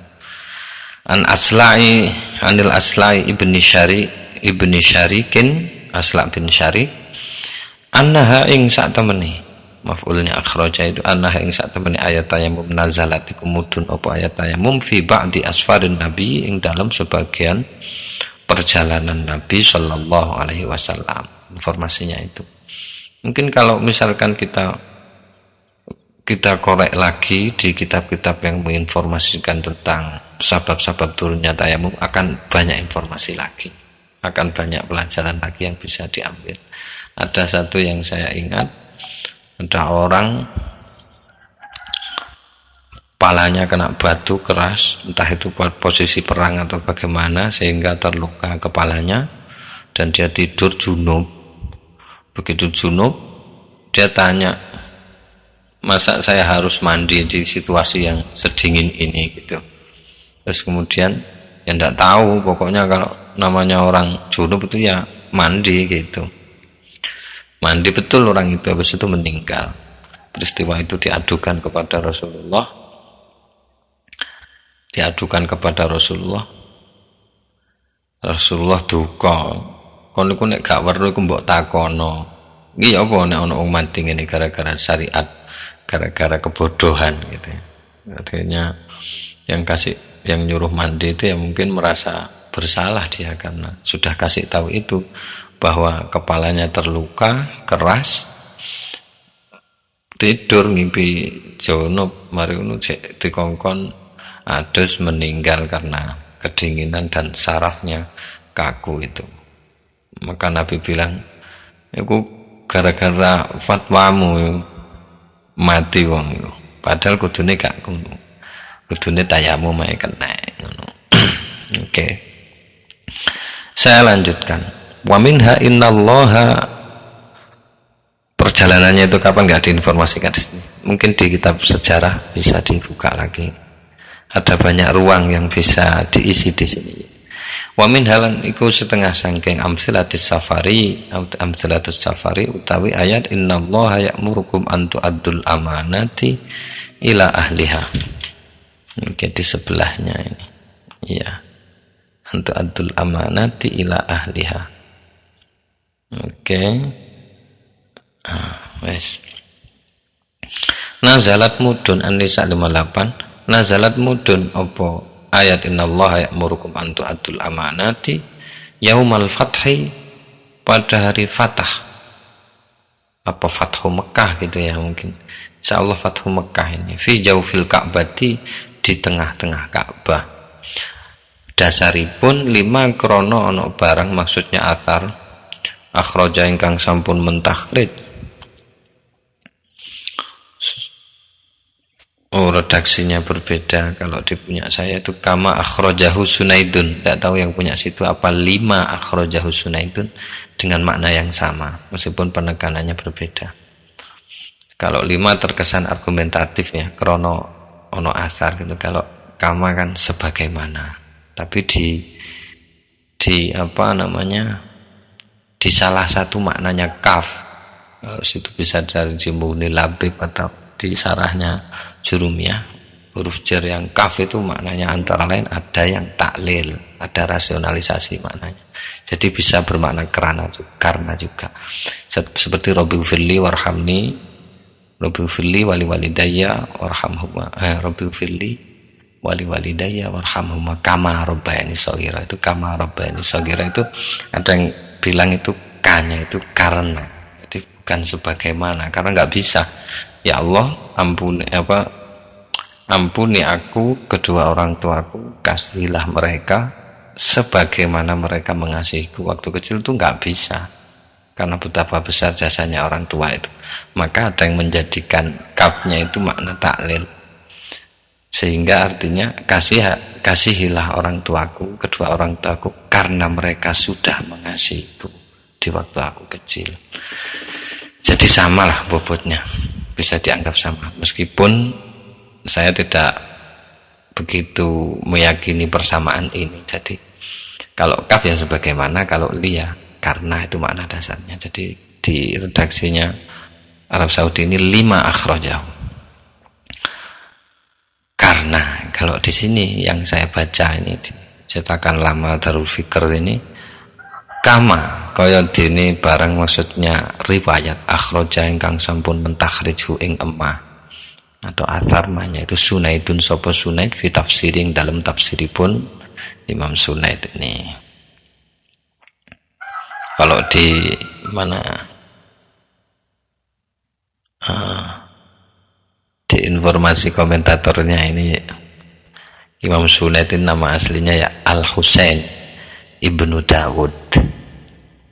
An Asla'i anil Asla'i ibni Syarikin Asla' bin Syari annaha ing sak temene maf'ulnya akhraja itu anah ing sak temene ayat tayamum nazalat iku mudun apa ayat tayamum fi ba'di asfarin nabi ing dalam sebagian perjalanan Nabi sallallahu alaihi wasallam. Informasinya itu. Mungkin kalau misalkan kita korek lagi di kitab-kitab yang menginformasikan tentang sebab-sebab turunnya tayamum, akan banyak informasi lagi, akan banyak pelajaran lagi yang bisa diambil. Ada satu yang saya ingat, ada orang kepalanya kena batu keras, entah itu posisi perang atau bagaimana, sehingga terluka kepalanya dan dia tidur junub. Begitu junub, dia tanya, masa saya harus mandi di situasi yang sedingin ini gitu. Terus kemudian ya enggak tahu, pokoknya kalau namanya orang junub itu ya mandi gitu. Mandi betul orang itu, habis itu meninggal. Peristiwa itu diadukan kepada Rasulullah. Rasulullah duka. Kon niku nek gak weruh iku mbok takono. Iki ya apa nek ana wong mati ngene gara-gara syariat, gara-gara kebodohan gitu ya. Artinya yang nyuruh mandi itu ya mungkin merasa bersalah dia karena sudah kasih tahu itu bahwa kepalanya terluka keras, tidur ngimpi junub, mari ngono cek dikongkon adus meninggal karena kedinginan dan sarafnya kaku itu. Maka Nabi bilang, "Iku gara-gara fatwamu mati wong itu. Padahal kudune gak ngono. Kudune tayamum ae kena ngono." Oke. Saya lanjutkan. Wa minha innallaha, perjalanannya itu kapan nggak diinformasikan di sini. Mungkin di kitab sejarah bisa dibuka lagi. Ada banyak ruang yang bisa diisi di sini. Wa min halan iku setengah sangking amsilatus safari utawi ayat innallaha ya'murukum an tu'addul amanati ila ahliha. Mungkin di sebelahnya ini. Iya. An tu'addul amanati ila ahliha. Oke. Wes. Nazalat mudun An-Nisa 58. Nazalat mudun apa ayat innallaha ya'murukum an tu'addul amanati yaumal fathi, pada hari Fatah. Apa Fathu Mekah gitu ya mungkin. Insyaallah Fathu Mekah ini fi jawfil Ka'bati, di tengah-tengah Ka'bah. Dasaripun 5 krono ono barang, maksudnya atar akhraja ingkang sampun mentakhrij. Oh, redaksinya berbeda. Kalau di punya saya itu kama akhrajahu Sunaidun. Tidak tahu yang punya situ apa 5 akhrajahu Sunaidun dengan makna yang sama, meskipun penekanannya berbeda. Kalau 5 terkesan argumentatif ya, krono ono asar gitu. Kalau kama kan sebagaimana. Tapi di apa namanya? Di salah satu maknanya kaf, kalau situ bisa dari Jimbuni Labib atau di sarahnya Jurumiyah, huruf jar yang kaf itu maknanya antara lain ada yang taklil, ada rasionalisasi maknanya, jadi bisa bermakna karena juga seperti Rabbi firli warhamni, Rabbi firli wali walidayya warhamhuma, Rabbi firli wali walidayya warhamhuma kama rabbayani shaghira. Itu kama rabbayani shaghira itu ada yang bilang itu kanya itu karena, jadi bukan sebagaimana, karena nggak bisa. Ya Allah, ampuni aku, kedua orang tuaku, kasihilah mereka sebagaimana mereka mengasihiku waktu kecil. Itu nggak bisa, karena betapa besar jasanya orang tua itu. Maka ada yang menjadikan kafnya itu makna taklil, sehingga artinya kasihilah orang tuaku, kedua orang tuaku, karena mereka sudah mengasihiku di waktu aku kecil. Jadi samalah bobotnya, bisa dianggap sama, meskipun saya tidak begitu meyakini persamaan ini. Jadi kalau kaf ya sebagaimana, kalau li ya karena, itu makna dasarnya. Jadi di redaksinya Arab Saudi ini 5 akhrajahu. Karena kalau di sini yang saya baca ini di cetakan lama Darul Fikr ini, kama kaya dene barang maksudnya riwayat akhraja ingkang sampun mentakhriju ing emma atau asar mahnya itu Sunaidun sapa Sunaid fi tafsiring dalam tafsiripun Imam Sunaid ini. Kalau di mana di informasi komentatornya ini Imam Sunaid ini nama aslinya ya Al-Husain Ibnu Dawud,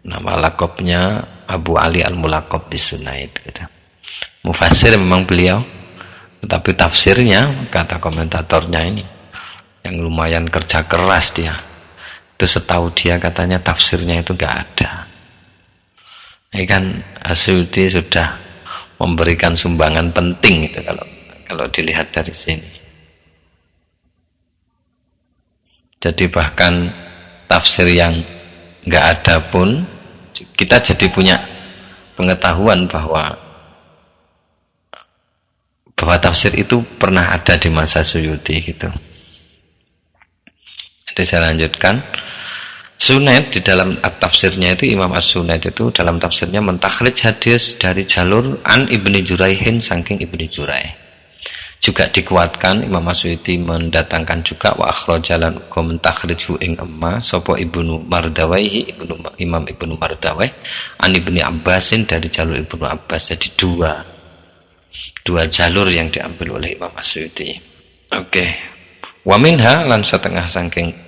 nama lakopnya Abu Ali Al-Mulaqab bi Sunaid gitu. Mufassir memang beliau, tetapi tafsirnya kata komentatornya ini yang lumayan kerja keras dia. Itu setahu dia katanya tafsirnya itu enggak ada. Ini kan Asyuti sudah memberikan sumbangan penting itu kalau dilihat dari sini. Jadi bahkan tafsir yang enggak ada pun kita jadi punya pengetahuan bahwa tafsir itu pernah ada di masa Suyuti gitu. Jadi saya lanjutkan. Sunaid di dalam tafsirnya itu Imam As-Sunaid itu dalam tafsirnya mentakhrij hadis dari jalur an Ibni Juraihin saking Ibni Juraih. Juga dikuatkan Imam As-Suyuti mendatangkan juga wa akhrajalan uga mentakhriju ing emma sapa Ibnu Mardawaihi Imam Ibnu Mardawaih an Ibni Abbasin dari jalur Ibnu Abbas. Jadi dua jalur yang diambil oleh Imam As-Suyuti. Oke. Wa minha lan setengah saking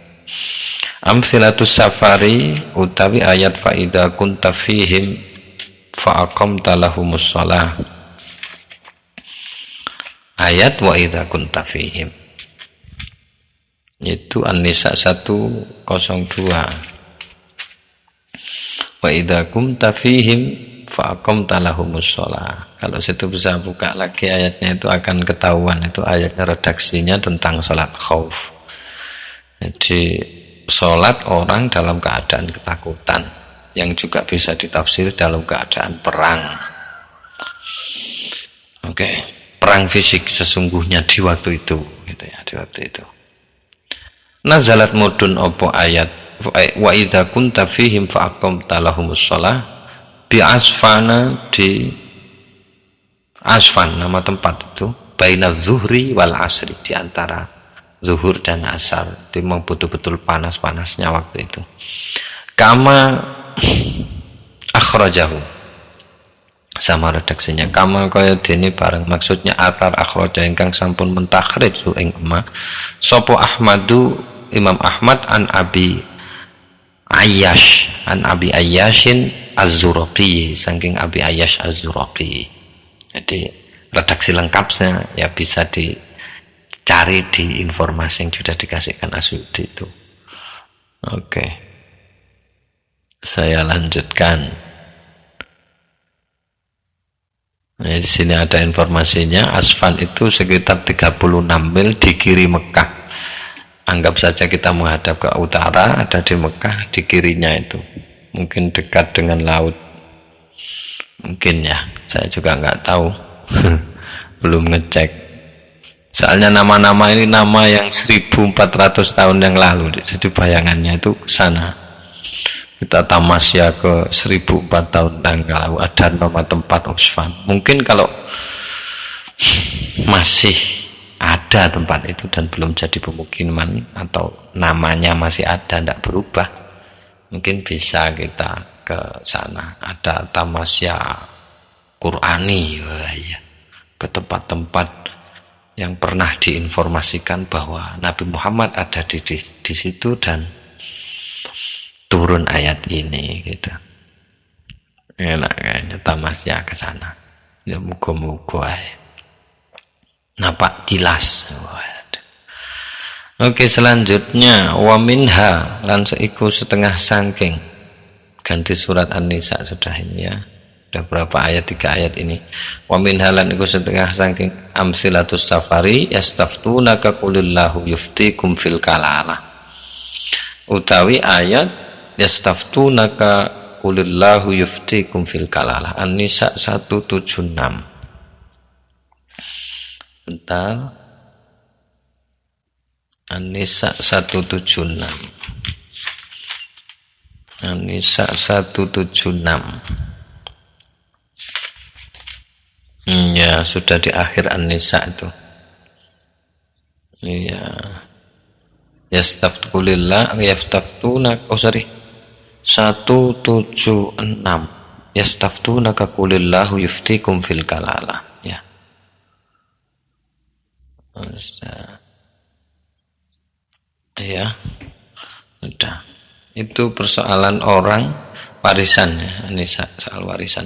amsilatus safari utawi ayat fa idza kunta fihim fa aqamta lahumus shalah. Ayat wa idza kunta fihim itu An-Nisa 102. Wa idza kunta fihim fa aqamta lahumus shalah. Kalau situ bisa buka lagi ayatnya itu akan ketahuan itu ayatnya redaksinya tentang salat khauf. Jadi salat orang dalam keadaan ketakutan yang juga bisa ditafsir dalam keadaan perang. Oke, perang fisik sesungguhnya di waktu itu gitu ya, di waktu itu. Nazalat mudun opo ayat wa idza kunta fihim fa aqamta lahumus shalah bi asfana di Asfan nama tempat itu baina zuhri wal asri, di antara zuhur dan asar. Itu memang betul-betul panas-panasnya waktu itu. Kama akhrajahu sama redaksinya kama kaya dene bareng maksudnya atar akhraja ingkang sampun mentakhrij ing emma sapa Ahmadu Imam Ahmad an Abi Ayyashin Az-Zuraqi saking Abi Ayyash Az-Zuraqi. Jadi redaksi lengkapnya ya bisa dicari di informasi yang sudah dikasihkan Asyuti itu. Oke. Saya lanjutkan. Nah, di sini ada informasinya. Asfan itu sekitar 36 mil di kiri Mekah. Anggap saja kita menghadap ke utara, ada di Mekah, di kirinya itu. Mungkin dekat dengan laut. Mungkin ya, saya juga nggak tahu. Belum ngecek. Soalnya nama-nama ini nama yang 1400 tahun yang lalu. Jadi bayangannya itu ke sana. Kita tamasya ke 1004 tahun yang lalu. Ada nama tempat Usfan. Mungkin kalau masih ada tempat itu dan belum jadi pemukiman atau namanya masih ada, tidak berubah, mungkin bisa kita ke sana. Ada tamasya Qur'ani, ya, ke tempat-tempat yang pernah diinformasikan bahwa Nabi Muhammad ada di situ dan turun ayat ini gitu. Enak kayaknya tamasya ke sana. Ya muga-muga nampak jelas. Oke, selanjutnya wa minha lan seiku setengah sangking. Ganti surat An-Nisa sudah ini ya. Sudah berapa ayat? 3 ayat ini. Wa min halan iku setengah saking amsilatus safari yastaftunaka qulillahu yuftikum fil kalalah. Utawi ayat yastaftunaka qulillahu yuftikum fil kalalah. An-Nisa 176. Bentar. An-Nisa 176. An-Nisa 176. Ya, sudah di akhir An-Nisa itu. Iya. Yastaftulillah yaftaftunak 176. Yastaftunaka qulillahu yuftikum fil kalalah. Ya. Ya. Sudah. Itu persoalan orang warisan ya, An-Nisa soal warisan.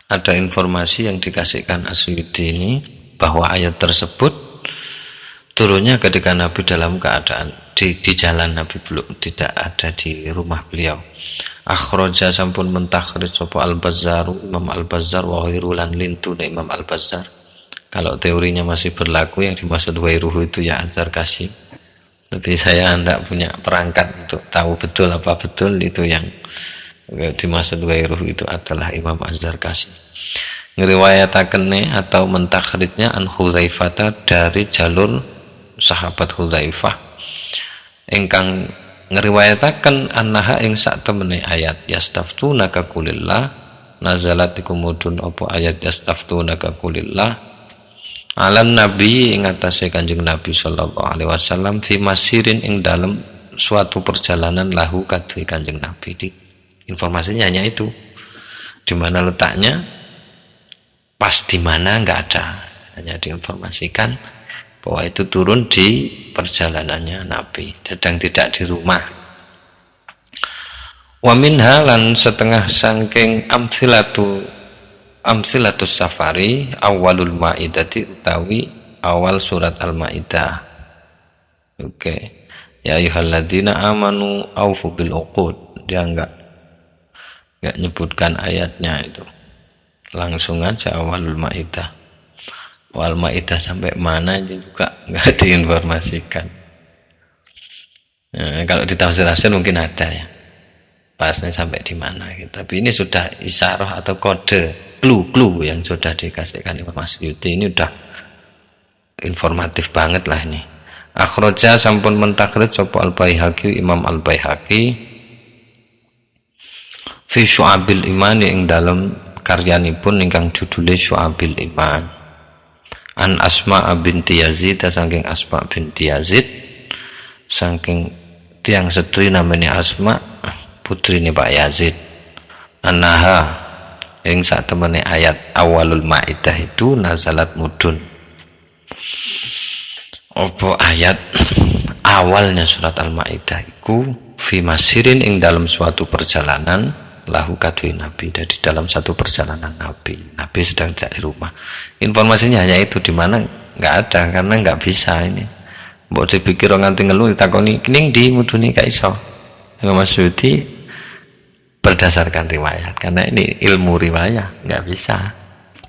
Ada informasi yang dikasihkan Asy'uti ini bahwa ayat tersebut turunnya ketika Nabi dalam keadaan di jalan, Nabi belum tidak ada di rumah beliau. Akhraja sampun mentakhrij sapa Al-Bazzar, Imam Al-Bazzar wa ghairulan lintu Imam Al-Bazzar. Kalau teorinya masih berlaku, yang dimaksud ghairuhu itu ya Az-Zarkashi. Tapi saya tidak punya perangkat untuk tahu betul apa betul itu yang dimaksud ghairuhu itu adalah Imam Az-Zarkashi. Ngriwayataken atau mentakhrijnya an Hudzaifah dari jalur sahabat Hudzaifah ingkang ngriwayataken annaha ing sak temene ayat yastaftunaka qulillah nazalat iku mudhun apa ayat yastaftunaka qulillah alan nabi ing atase Kanjeng Nabi sallallahu alaihi wasallam fi masirin ing dalem suatu perjalanan lahu kadhe Kanjeng Nabi. Di informasinya hanya itu, di mana letaknya, pas di mana enggak ada, hanya diinformasikan bahwa itu turun di perjalanannya Nabi, sedang tidak di rumah. Wa minha lan setengah saking amsilatus safari awalul maidati utawi awal surat Al-Maidah. Oke. Ya ayyuhalladzina amanu aufu bil uqud. Dia enggak nyebutkan ayatnya itu. Langsung aja awalul Maidah. Wal Maidah sampai mana juga enggak diinformasikan. Nah, kalau di tafsir mungkin ada ya. Pasnya sampai di mana gitu. Tapi ini sudah isyarah atau kode, clue yang sudah dikasihkan Imam Asy'uti. Ini udah informatif banget lah ini. Akhraja sampun mentakhrij sapa Al-Baihaqi, Imam Al-Baihaqi fi Syu'abil Iman ing dalam karyanipun ingkang judule Syu'abil Iman. An Asma binti Yazid, saking Asma binti Yazid, saking tiang setri namanya Asma, putri ini Pak Yazid. Annaha ing sak temene ayat awalul Maidah itu nazalat mudun. Apa ayat awalnya surat Al-Maidah iku fi masirin ing dalam suatu perjalanan lahu kadui Nabi, jadi dalam satu perjalanan Nabi sedang di rumah. Informasinya hanya itu, di mana nggak ada, karena nggak bisa ini. Mbok dipikir nganti ngelu ditakoni ning ndi mudune gak iso. Imam Asy'uti berdasarkan riwayat, karena ini ilmu riwayat nggak bisa.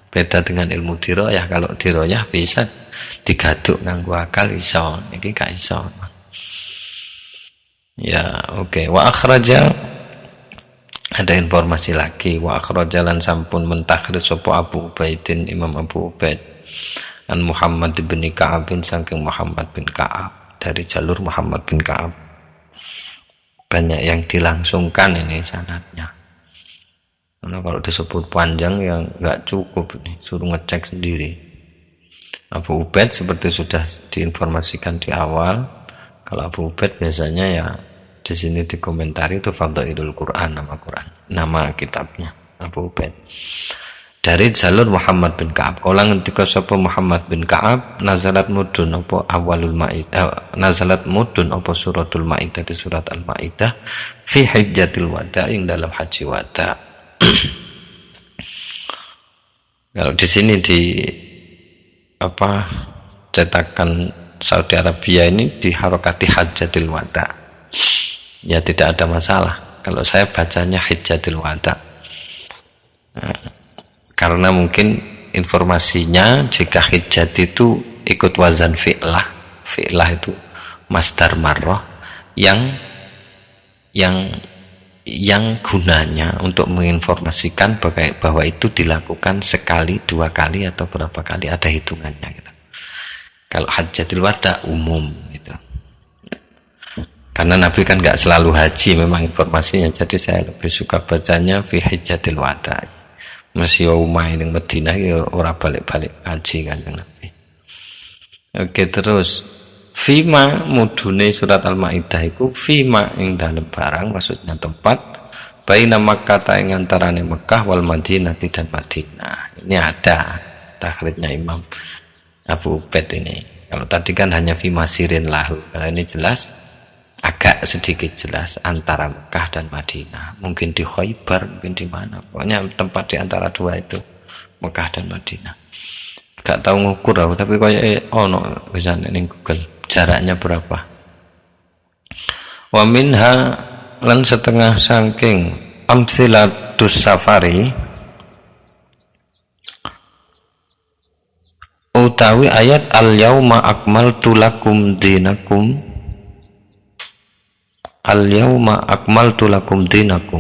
Beda dengan ilmu diroyah. Kalau diroyah bisa digaduk nganggo akal iso, iki gak iso. Ya, oke. Wa akhraja, ada informasi lagi, wa akhraja lan sampun mentakhrij sapa Abu Ubaidin, Imam Abu Ubaid an Muhammad bin Ka'ab saking Muhammad bin Ka'ab, dari jalur Muhammad bin Ka'ab. Banyak yang dilangsungkan ini sanadnya. Karena kalau disebut panjang yang enggak cukup ini, suruh ngecek sendiri. Abu Ubaid seperti sudah diinformasikan di awal. Kalau Abu Ubaid biasanya ya di sini dikomentari itu Fadhailul Quran, nama kitabnya Abu Ubaid. Dari jalur Muhammad bin Ka'ab. Kala ngendika sapa Muhammad bin Ka'ab, nazalat mudun apa awalul Maidah, nazalat mudun apa suratul Maidah, di surat Al-Maidah fi hajjatil wada, ing dalam haji wada. Kalau di sini di cetakan Saudi Arabia ini di harokati hajjatil wada. Ya tidak ada masalah kalau saya bacanya hajjatil wada. Karena mungkin informasinya jika hijjat itu ikut wazan fi'lah itu masdar marrah yang gunanya untuk menginformasikan bahwa itu dilakukan sekali, dua kali, atau berapa kali, ada hitungannya gitu. Kalau hajjatul wada umum gitu. Karena Nabi kan nggak selalu haji memang informasinya, jadi saya lebih suka bacanya fi hijjatil wada. Masih umai ning Madinah ya ora balik-balik haji kan Nabi. Oke, terus fima mudune surat Al-Maidah iku fima ing dalem barang, maksudnya tempat baina Makkah ing antarane Mekah wal Madinah dan Madinah. Ini ada takhrijnya Imam Abu Ubaid ini. Kalau tadi kan hanya fima sirin lahu. Kalau ini jelas agak sedikit jelas antara Mekah dan Madinah. Mungkin di Khaybar, mungkin di mana. Pokoknya tempat di antara dua itu, Mekah dan Madinah. Gak tahu ngukur aku, tapi kayak no bisa ning Google jaraknya berapa. Wa minha lan setengah saking amsilatus safari utawi ayat al-yauma akmaltu lakum dinakum. Al-yauma akmaltu lakum dinakum.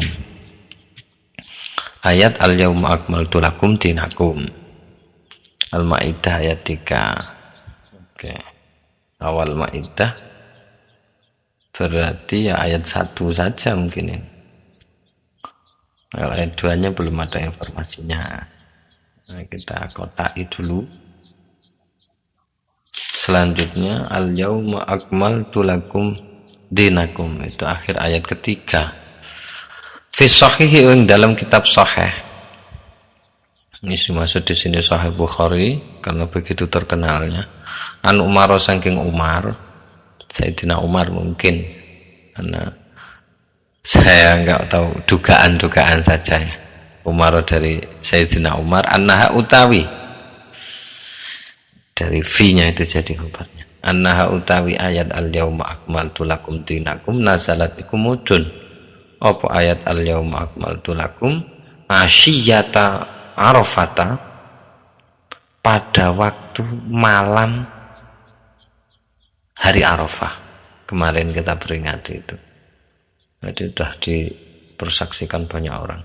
Ayat al-yauma akmaltu lakum dinakum. Al-Maidah ayat 3. Oke. Awal Maidah berarti ya ayat 1 saja mungkin ini. Kalau ayat 2-nya belum ada informasinya. Nah, kita kotaki dulu. Selanjutnya al-yauma akmaltu lakum dinakum, itu akhir ayat ketiga. Fi sahih dalam kitab sahih. Ini maksud di sini Sahih Bukhari karena begitu terkenalnya. An Umar saking Umar, Sayyidina Umar mungkin karena saya enggak tahu, dugaan-dugaan saja ya. Umar dari Sayyidina Umar annaha utawi dari fi-nya itu jadi khabarnya. Annaha utawi ayat al-yauma akmaltu lakum dinakum nazalat iku mudun. Apa ayat al-yauma akmaltu lakum asyiyata Arafata pada waktu malam hari Arafah. Kemarin kita peringati itu. Jadi sudah dipersaksikan banyak orang.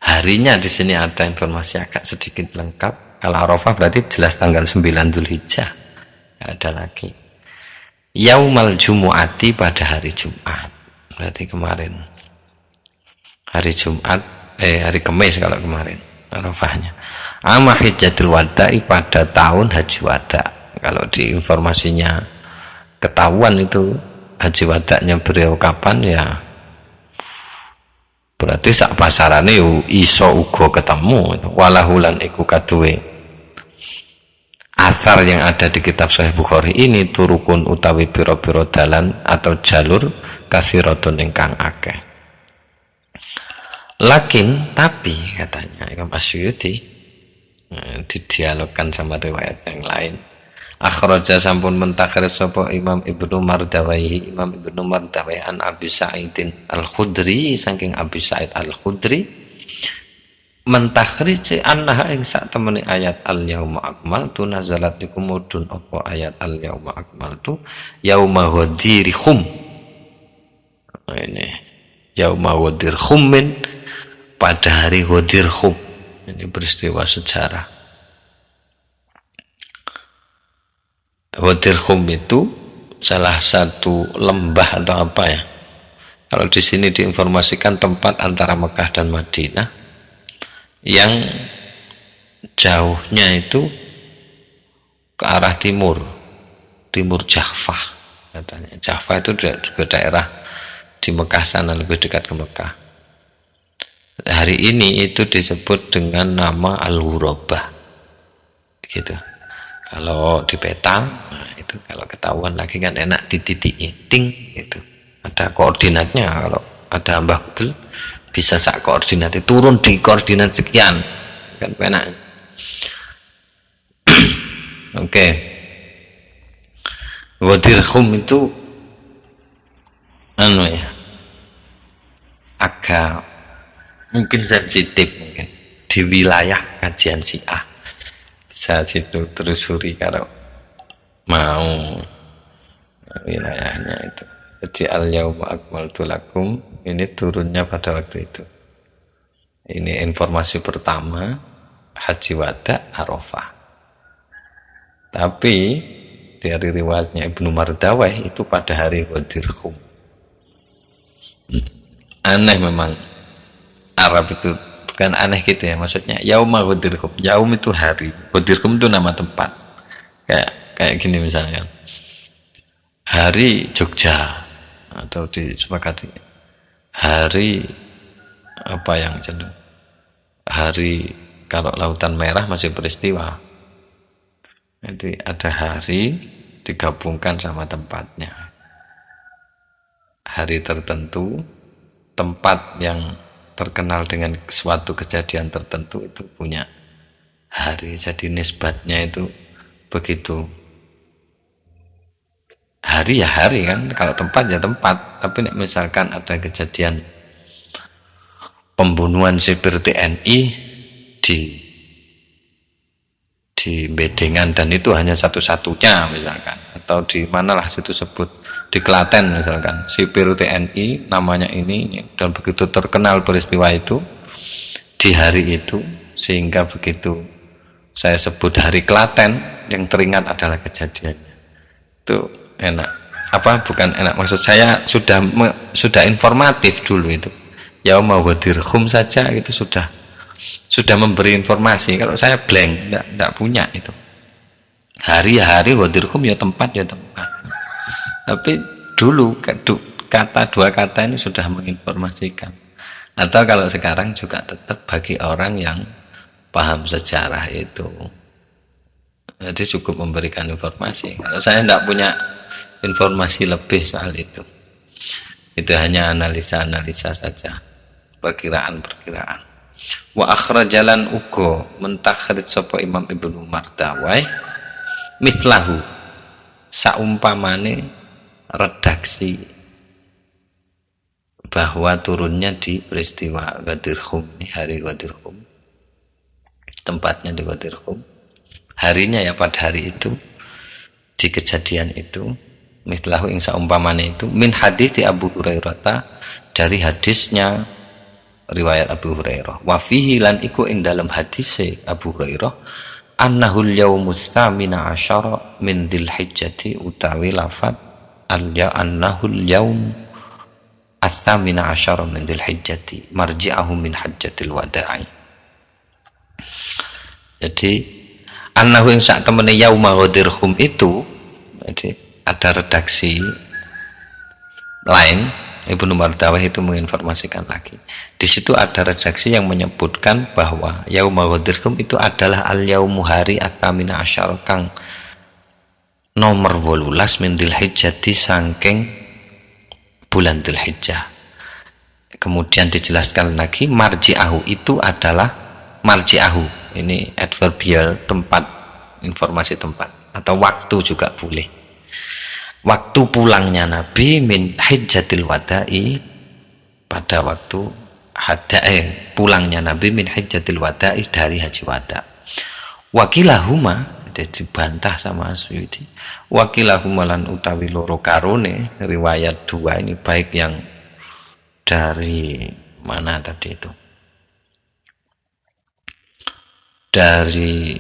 Harinya di sini ada informasi agak sedikit lengkap. Kalau Arafah berarti jelas tanggal 9 Dzulhijjah. Ada lagi Yaumal Jumu'ati pada hari Jumat, berarti kemarin hari Jumat, hari Kamis kalau kemarin Arafahnya. Ama Hijjatul Wada'i pada tahun Haji Wada. Kalau di informasinya ketahuan itu Haji Wada'nya beliau kapan ya, berarti sak pasarane iso uga ketemu. Walahulan iku kaduwe asar yang ada di kitab Sahih Bukhari ini turukun utawi piro-piro dalan atau jalur kasiratun ingkang akeh. Lakin tapi katanya Imam Asyuyuti didialogkan sama riwayat yang lain. Akhraja sampun mentakhir sapa Imam Ibnu Mardawaihi, Imam Ibnu Mardawaihi an Abi Sa'idin Al-Khudri saking Abi Sa'id Al-Khudri mentakhrij annaha ing sak temene ayat al-yauma akmaltu nazalat iku mudun apa ayat al-yauma akmaltu yauma wadirhum. Ini yauma wadirhum pada hari wadirhum. Ini peristiwa sejarah. Wadirhum itu salah satu lembah atau apa ya? Kalau di sini diinformasikan tempat antara Mekah dan Madinah yang jauhnya itu ke arah timur Jahfah katanya. Jahfah itu juga daerah di Mekah sana, lebih dekat ke Mekah. Hari ini itu disebut dengan nama Al-Ghurabah gitu. Kalau di peta, nah itu kalau ketahuan lagi kan enak dititiknya, ting gitu. Ada koordinatnya. Kalau ada Mbah Google bisa sak koordinatnya, turun di koordinat sekian kan enak. Oke. Wadirhum itu agak mungkin sensitif mungkin di wilayah kajian Syiah. Bisa situ telusuri kalau mau wilayahnya itu. Jadi al-yauma akmaltu lakum ini turunnya pada waktu itu. Ini informasi pertama Haji Wada Arafah. Tapi dari riwayatnya Ibnu Mardawah itu pada hari Ghadir Khum. Aneh memang Arab itu, bukan aneh gitu ya, maksudnya yauma Ghadir Khum. Yaum itu hari, Ghadir Khum itu nama tempat. Kayak gini misalnya. Hari Jogja, atau disepakati hari apa yang cenderung. Hari kalau Lautan Merah masih peristiwa. Jadi ada hari digabungkan sama tempatnya. Hari tertentu, tempat yang terkenal dengan suatu kejadian tertentu itu punya hari. Jadi nisbatnya itu begitu. Hari ya hari kan, kalau tempat ya tempat. Tapi misalkan ada kejadian pembunuhan sipir TNI di Bedengan, dan itu hanya satu-satunya misalkan, atau di manalah situ sebut, di Klaten misalkan, sipir TNI namanya ini, dan begitu terkenal peristiwa itu di hari itu, sehingga begitu saya sebut hari Klaten, yang teringat adalah kejadiannya. Itu enak, apa bukan enak, maksud saya sudah informatif dulu itu. Yauma Ghadir Khum saja itu sudah memberi informasi. Kalau saya blank, enggak punya itu. Hari ya hari, Ghadir Khum ya tempat ya tempat. Tapi dulu dua kata ini sudah menginformasikan. Atau kalau sekarang juga tetap bagi orang yang paham sejarah itu, jadi cukup memberikan informasi. Kalau saya tidak punya informasi lebih soal itu hanya analisa-analisa saja, perkiraan-perkiraan. Wa akhrajalan ugo mentakhrij sapa Imam Ibnu Mardawai mithlahu saumpamane redaksi bahwa turunnya di peristiwa Ghadir Khum, hari Ghadir Khum, tempatnya di Ghadir Khum, harinya ya pada hari itu, di kejadian itu, mithlahu ing saumpamane itu, min hadits Abu Hurairah, dari hadisnya riwayat Abu Hurairah. Wa fihi lan iku ing dalam hadis Abu Hurairah, annahul yaumus tsamina asyara min dzilhijjati, utawi lafat annahul yaum ats-tsamina asyara min dzilhijjati marji'ahu min hajjatil wada'i. Jadi annahu ing sak temene yauma Ghadir Khum itu, jadi ada redaksi lain, Ibnu Mardawah itu menginformasikan lagi. Di situ ada redaksi yang menyebutkan bahwa yauma Ghadir Khum itu adalah al-yaumu hari ats-tsamina asyara kang nomor 18 min dzilhijjati saking bulan Dzulhijjah. Kemudian dijelaskan lagi marji'ahu itu adalah marji'ahu, ini adverbial, tempat, informasi tempat, atau waktu juga boleh. Waktu pulangnya Nabi min hijjatil wada'i, pada waktu pulangnya Nabi min hijjatil wada'i, dari haji wada. Wakilahuma, dibantah sama Suyuti, wakilahuma lan utawi loro karone riwayat dua ini, baik yang dari mana tadi itu, dari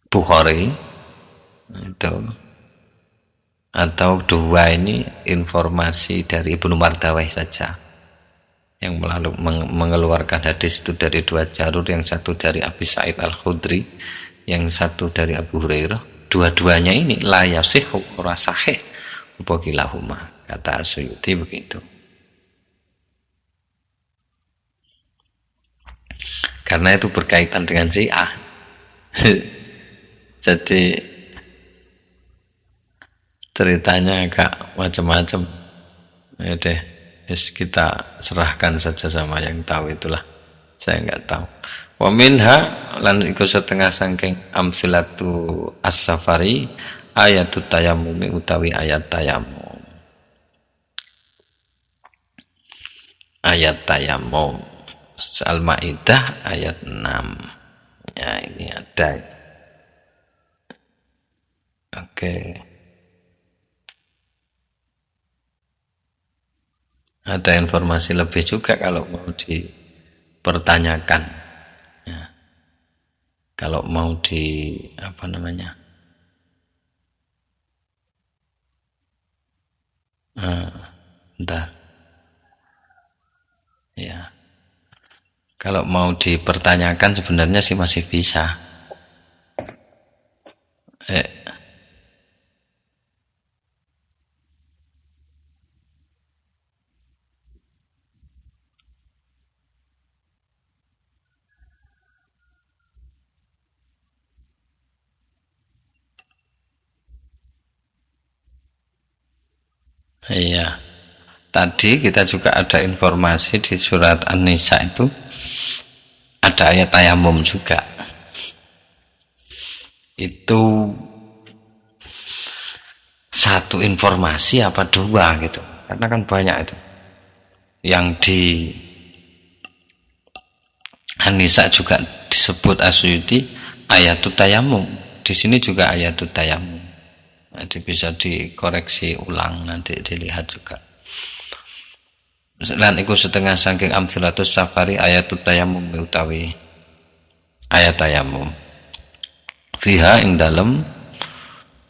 Bukhari itu, atau dua ini informasi dari Ibnu Mardawah saja yang mengeluarkan hadis itu dari dua jalur, yang satu dari Abi Sa'id Al-Khudri, yang satu dari Abu Hurairah. Dua-duanya ini la yasihhu, ora sahih apa kilahuma, kata Suyuti begitu. Karena itu berkaitan dengan Syiah. Jadi ceritanya agak macam-macam. Ya deh, kita serahkan saja sama yang tahu, itulah. Saya enggak tahu. Wa minha lan iku setengah saking amsilatu as-safari ayatut tayammum, utawi ayat tayammum. Ayat tayammum Al-Maidah ayat 6. Ya, ini ada. Oke. Ada informasi lebih juga kalau mau dipertanyakan. Ya. Kalau mau di apa namanya, bentar ya, kalau mau dipertanyakan sebenarnya sih masih bisa. Iya, tadi kita juga ada informasi di surat An-Nisa itu ada ayat tayamum juga. Itu satu informasi apa dua gitu, karena kan banyak itu yang di An-Nisa juga disebut Asyuti ayatut tayamum, di sini juga ayatut tayamum. Nanti bisa dikoreksi ulang, nanti dilihat juga. Lan iku setengah saking amsilatus safari ayatut tayamum utawi ayat tayamum fiha ing dalem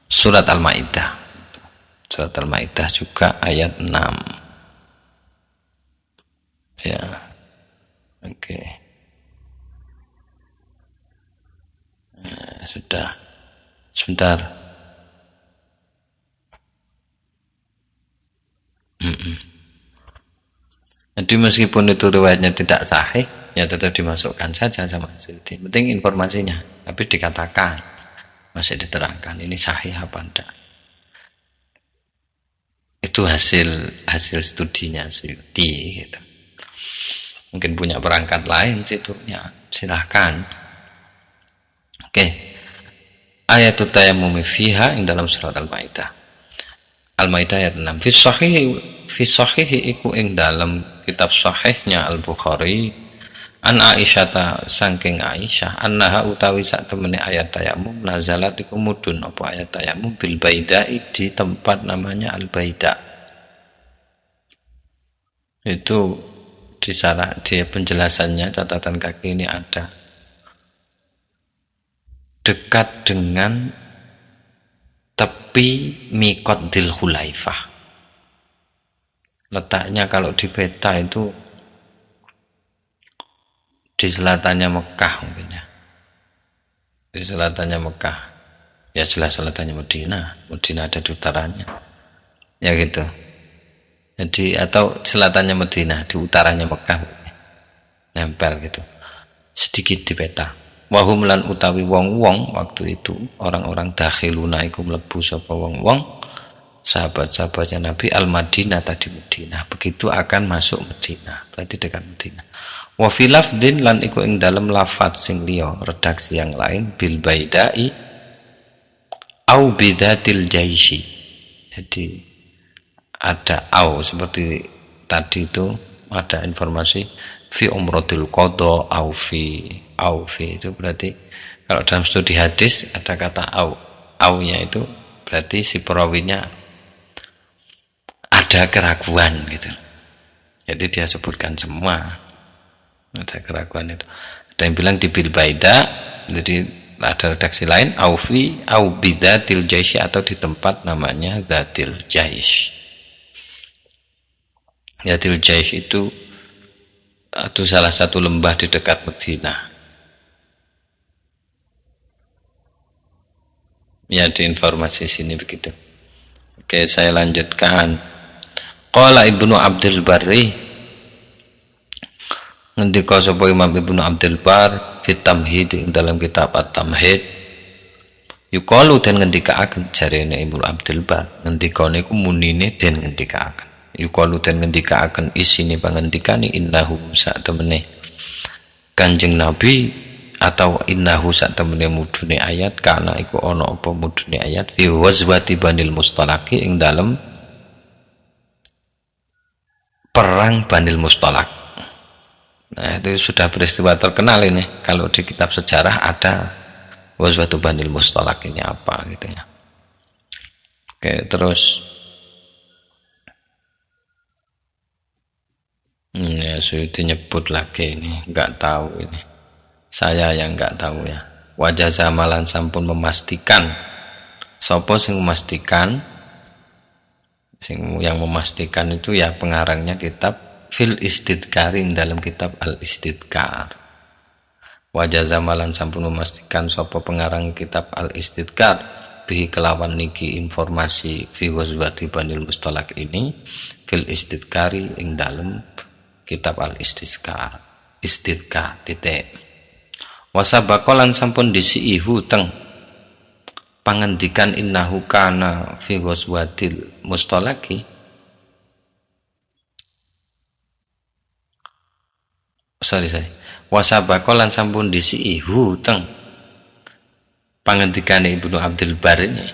surat Al-Maidah. Surat Al-Maidah juga ayat 6. Ya. Oke. Nah, sudah. Sebentar. Jadi meskipun itu riwayatnya tidak sahih, ya tetap dimasukkan saja sama Suyuti. Penting informasinya, tapi dikatakan, masih diterangkan ini sahih apa enggak. Itu hasil studinya Suyuti gitu. Mungkin punya perangkat lain situ, ya silahkan. Oke. Ayatut tayammum fiha ing dalam surat Al-Maidah. Al-Maidah ayat 6. Fi sahihi iku ing dalam kitab sahihnya Al-Bukhari an Aisyah saking Aisyah annaha utawi sak temene ayat tayamum nazalat iku mudun apa ayat tayamum bil baidai di tempat namanya Al-Baida. Itu di penjelasannya catatan kaki ini ada dekat dengan tepi Miqat Dzul Hulaifah. Letaknya kalau di peta itu di selatannya Mekah mungkin ya. Di selatannya Mekah. Ya jelas selatannya Madinah. Madinah ada di utaranya. Ya gitu. Jadi atau selatannya Madinah, di utaranya Mekah. Nempel gitu. Sedikit di peta. Wahum lan utawi wong-wong waktu itu orang-orang dakhiluna iku mlebu sapa wong-wong sahabat-sahabatnya Nabi Al-Madinah tadi Madinah, begitu akan masuk Madinah berarti dekat Madinah. Wa fi lafdin lan iku ing dalem lafaz sing liya redaksi yang lain bil baidai au bidatil jaishi. Jadi ada au seperti tadi itu ada informasi fi umratil qada au fi itu berarti kalau dalam studi hadis ada kata au-nya itu berarti si perawinya ada keraguan gitu. Jadi dia sebutkan semua ada keraguan itu. Ada yang bilang di bil baida, jadi ada redaksi lain au bidatil jaish atau di tempat namanya Zatil Jaish. Zatil Jaish itu salah satu lembah di dekat Madinah. Ya di informasi sini begitu. Oke, saya lanjutkan. Qala Ibnu Abdul Barri ngendika sapa Imam Ibnu Abdul Bar fi Tamhid dalam kitab At-Tamhid yuqalu den ngendikaaken jarene Ibnu Abdul Bar ngendika niku munine den ngendikaaken yuqalu den ngendikaaken isine pangendikane innahu sak temene Kanjeng Nabi atau innahu sak temene mudune ayat kana iku ana apa mudune ayat fi wazwati Banil Mustalaqi ing dalem perang Banil Mustalaq. Nah, itu sudah peristiwa terkenal ini. Kalau di kitab sejarah ada wazwatu Banil Mustalaq ini apa gitu ya. Oke, terus ya sudah nyebut lagi ini, enggak tahu ini. Saya yang enggak tahu ya. Wajah zamalan sampun memastikan. Sopo sing memastikan? Yang memastikan itu ya pengarangnya kitab Fil Istidkarin dalam kitab Al Istidkar. Wajah zamalan sampun memastikan sopo pengarang kitab Al Istidkar bihi kelawan niki informasi fi ghazwati Banil Mustalaq ini fil Istidkari ing dalam kitab Al Istidkar. Istidkar titik. Wasabakolan sampun disiihu teng pangandikan innahu kana fi ghazwatil mustalaqi. Sorry. Wasabakolan sampun disiihu teng pangandikan Ibnu Abdul Bar ini.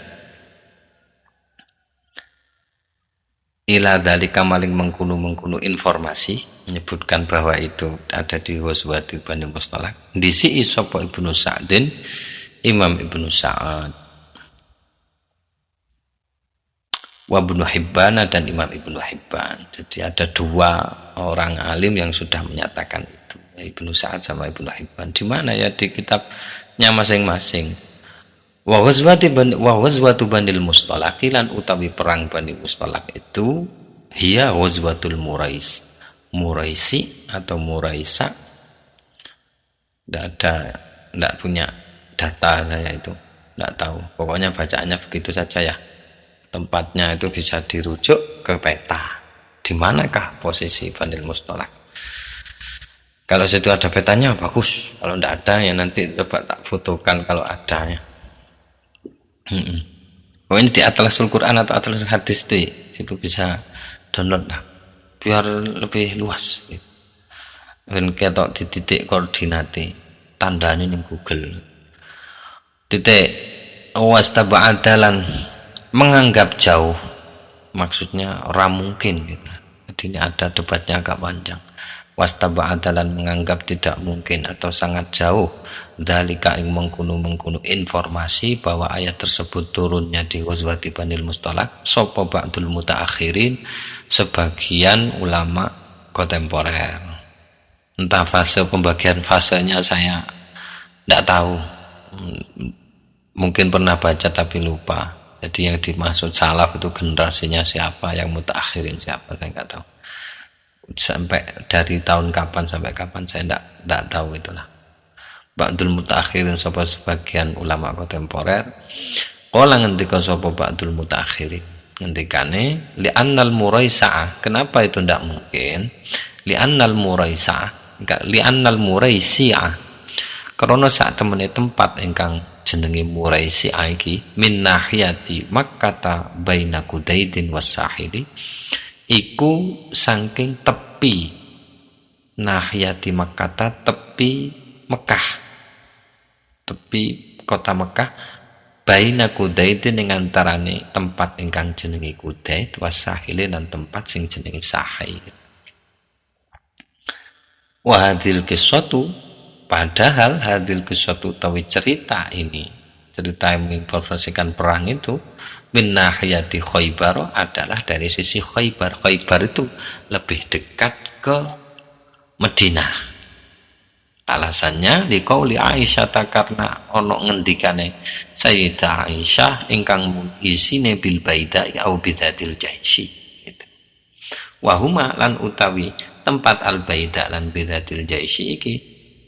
Ila dalika maling mengkunu informasi menyebutkan bahwa itu ada di ghazwatil Banil Mustalaq. Disii sapa Ibnu Sa'din, Imam Ibnu Sa'ad. Wa Ibnu Hibban dan Imam Ibnu Hibban. Jadi ada dua orang alim yang sudah menyatakan itu, Ibnu Sa'ad sama Ibnu Hibban. Di mana ya di kitabnya masing-masing. Wa ghazwatu Banil Mustalaq lan utawi perang Banil Mustalaq itu hiya ghazwatul Muraisi atau Muraisa. Tidak punya data saya itu, tidak tahu. Pokoknya bacaannya begitu saja ya. Tempatnya itu bisa dirujuk ke peta. Di manakah posisi Banil Mustalaq? Kalau situ ada petanya bagus. Kalau tidak ada ya nanti coba tak fotokan kalau ada ya. Oh ini di Atlasul Quran atau Atlasul Hadis tuh, situ bisa download lah. Biar lebih luas. Dan ketok di titik koordinate tandanya di Google. Titik wastaba'adalan menganggap jauh, maksudnya mungkin gitu. Jadi ini ada debatnya agak panjang. Wastaba'adalan menganggap tidak mungkin atau sangat jauh. Dzalika ing mengkunu informasi bahwa ayat tersebut turunnya di ghazwati Banil Mustalaq sapa ba'dul mutaakhirin, sebagian ulama kontemporer. Entah fase pembagian fasenya saya tidak tahu. Mungkin pernah baca tapi lupa. Jadi yang dimaksud salaf itu generasinya siapa, yang mutaakhirin siapa saya nggak tahu. Sampai dari tahun kapan sampai kapan saya tidak tahu itulah. Ba'dul mutaakhirin sapa sebagian ulama kontemporer. Qala ngendika sapa ba'dul mutaakhirin. Ngendikane li'annal muraisa'ah. Kenapa itu tidak mungkin? Li'annal muraisi'ah. Karena saat temene tempat ingkang jenenge Muraisi'ah iki min nahiyati Makkah baina Qudaidin was-Sahili iku saking tepi nahiyati Makkah, tepi Mekah, tepi kota Mekah, baina Qudaidin ing antarane tempat ingkang jenenge Qudaid was-Sahili lan tempat sing jenenge Sahil. Wa hadil qissatu, padahal hadil qissatu tawi cerita ini, cerita yang menginformasikan perang itu min nahiyati Khaybar adalah dari sisi Khaybar. Khaybar itu lebih dekat ke Madinah. Alasannya liqauli Aisyah, karena ono ngendikane Sayyidah Aisyah ingkang isine bil baida au bidatil jaishi gitu. Wa huma lan utawi tempat al baida lan bidatil jaishi iki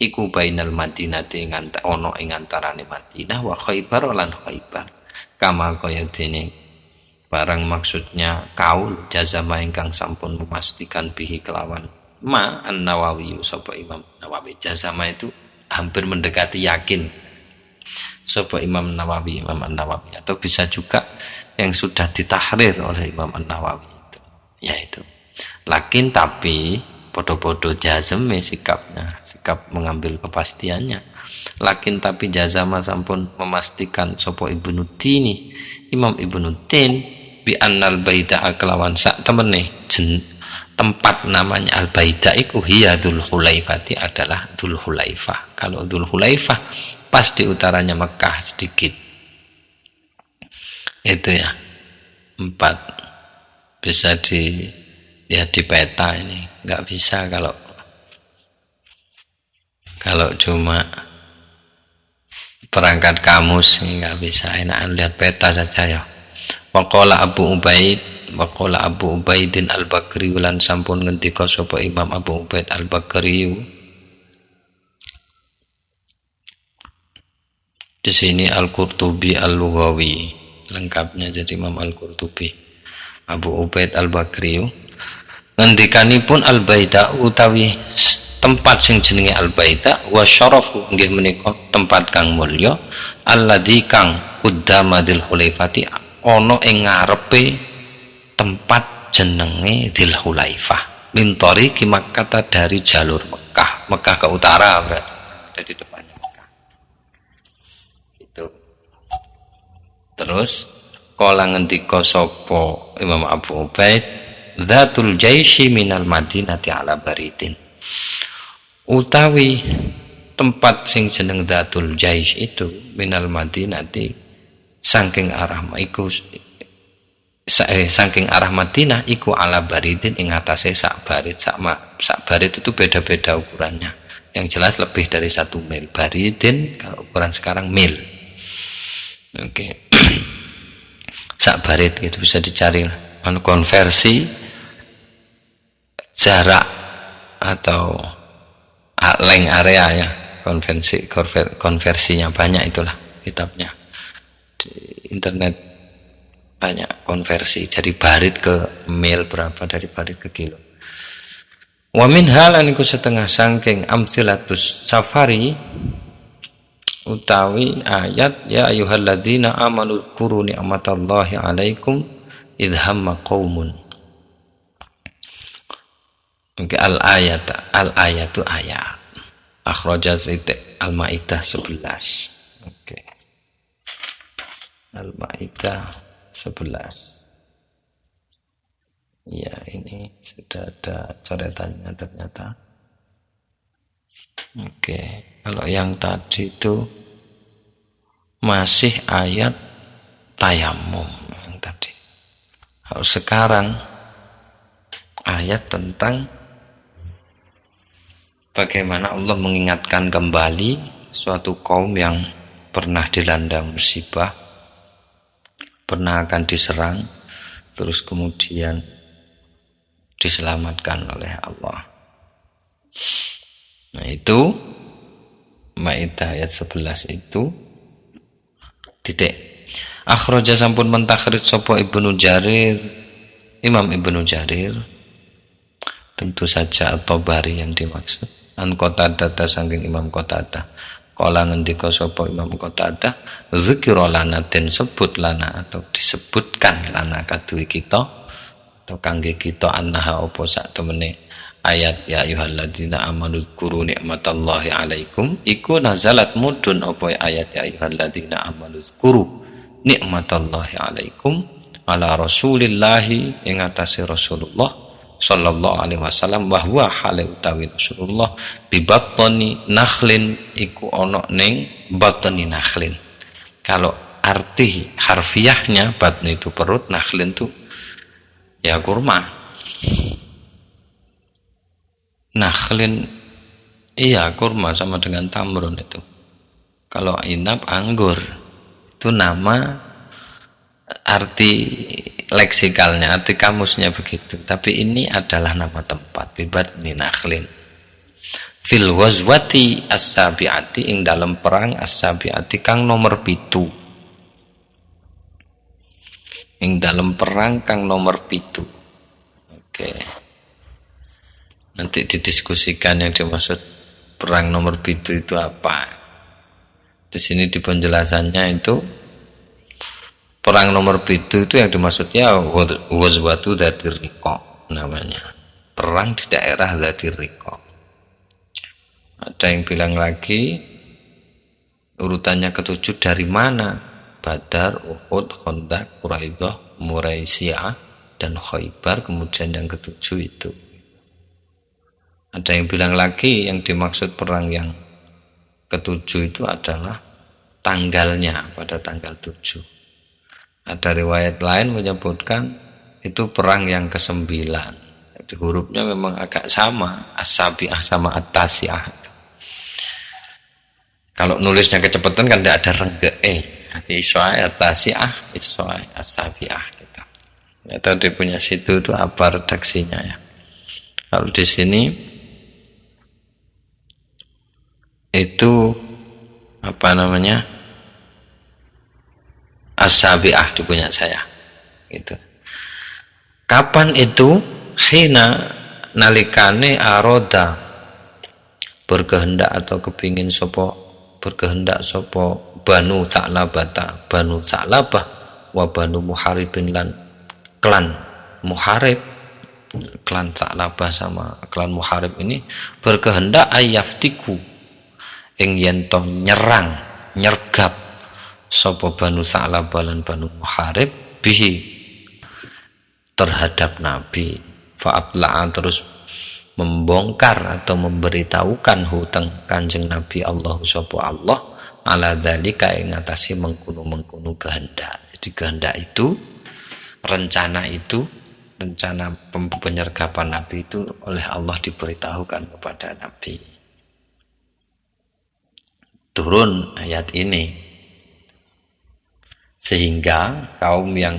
iku bainal Madinati ono ing antarane Madinah wa Khaybar lan Khaybar. Kama kaya dene barang maksudnya kaul jazama ingkang sampun memastikan bihi kelawan ma An-Nawawi sapa Imam Nawawi. Jazama itu hampir mendekati yakin sapa Imam Nawawi, Imam An-Nawawi, atau bisa juga yang sudah ditahrir oleh Imam An-Nawawi itu, yaitu lakin tapi podo-podo jazme sikapnya, sikap mengambil kepastiannya. Lakin tapi jazama sampun memastikan sapa Ibnu Tini, Imam Ibnu Tin bi annal baida kelawan sak temene tempat namanya al baida iku hiya Dzul Hulaifati adalah Dzul Hulaifah. Kalau Dzul Hulaifah pas di utaranya Mekah sedikit. Itu ya. 4 bisa dilihat di peta ini. Enggak bisa kalau cuma perangkat kamus, nggak bisa enakan lihat peta saja ya. Waqala Abu Ubaidin Al-Bakri lan sampun ngendika sapa Imam Abu Ubaid Al-Bakri. Di sini Al-Qurtubi Al-Lughawi lengkapnya, jadi Imam Al-Qurtubi Abu Ubaid Al-Bakri ngendikanipun al-baita utawi tempat sing jenenge al-baita wa syarafu nggih menika tempat kang mulya alladzi kang quddamadil khulaifati ana ing ngarepe tempat jenenge Dzul Hulaifah min tariqi Makkah, dari jalur Mekah ke utara, berarti dari depannya Mekah itu. Terus kala ngendika sapa Imam Abu Ubaid Dzatul Jaisy minal Madinati ala baridin, utawi tempat sing jeneng Dzatul Jais itu minal Madinati saking arah iku saking arah Madinah iku ala baridin ing atase sak barid. Sak barid itu beda-beda ukurannya, yang jelas lebih dari 1 mil. Baridin kalau ukuran sekarang mil. Oke. Sak barid gitu bisa dicari konversi jarak atau length area ya, konversinya banyak, itulah kitabnya di internet banyak konversi jadi barit ke mil berapa, dari barit ke kilo. Wa min halan iku setengah saking amsilatus safari utawi ayat ya ayyuhalladzina amanu dzkuru ni'matallahi 'alaikum idh hamma qaumun. Oke, al-ayatu ayat. Akhrajaz Al-Maidah 11. Oke. Al-Maidah 11. Ya, ini sudah ada coretannya ternyata. Oke, kalau yang tadi itu masih ayat tayamum yang tadi. Kalau sekarang ayat tentang bagaimana Allah mengingatkan kembali suatu kaum yang pernah dilanda musibah, pernah akan diserang, terus kemudian diselamatkan oleh Allah. Nah itu Maidah ayat 11 itu titik. Akhraja sampun mentakhrij sapa Ibnu Jarir, Imam Ibnu Jarir, tentu saja At-Tabari yang dimaksud. An Qatadah saking Imam Qatadah. Kala ngendika sapa Imam Qatadah, zikra lana den sebut lana atau disebutkan lana kaduwe kita atau kangge kita annaha apa sak temene ayat ya ayyuhalladzina amanu dzkuru ni'matallahi 'alaikum iku nazalat mudun apa ayat ya ayyuhalladzina amanu dzkuru ni'matallahi 'alaikum ala rasulillahi ing atase Rasulullah sallallahu alaihi wasallam wa huwa hale utawi Rasulullah bi batni nakhlin iku ana ning batni nakhlin. Kalau arti harfiahnya batni itu perut, nakhlin itu ya kurma. Nakhlin iya kurma sama dengan tamrun itu. Kalau inab anggur itu nama arti leksikalnya, arti kamusnya begitu. Tapi ini adalah nama tempat. Bibatni nakhlin. Fil wazwati as-sabi'ati ing dalam perang as-sabi'ati kang nomor 7. Ing dalam perang kang nomor 7. Oke. Nanti didiskusikan yang dimaksud perang nomor 7 itu apa. Di sini di penjelasannya itu perang nomor 7 itu yang dimaksudnya Ghazwatu Dzatir Riqa namanya. Perang di daerah Dzatir Riqa. Ada yang bilang lagi urutannya ke-7 dari mana? Badar, Uhud, Khandaq, Quraidah, Muraisiyah dan Khaybar, kemudian yang ke-7 itu. Ada yang bilang lagi yang dimaksud perang yang ke-7 itu adalah tanggalnya pada tanggal 7. Ada riwayat lain menyebutkan itu perang yang ke-9. Jadi hurufnya memang agak sama, as-sabi'ah sama at-tasi'ah. Kalau nulisnya kecepatan kan tidak ada rengge iso tasiah iso asabiah gitu. Ya tadi punya situ itu apa redaksinya ya. Kalau di sini itu apa namanya asabiah di punya saya gitu. Kapan itu? Hina nalikane aroda berkehendak atau kepingin sopo berkehendak sopo Banu Tha'labata Banu Tha'labah wa Banu Muharibin lan klan Muharib, klan Tha'labah sama klan Muharib ini berkehendak ayaftiku ing yen to nyerang nyergap sopo Banu Tha'labah lan Banu Muharib bihi terhadap Nabi. Fa'atla'an terus membongkar atau memberitahukan hutang Kanjeng Nabi Allah sapa Allah ala dzalika ing ngatasi mengkuno kehendak. Jadi kehendak itu, rencana penyergapan Nabi itu oleh Allah diberitahukan kepada Nabi. Turun ayat ini sehingga kaum yang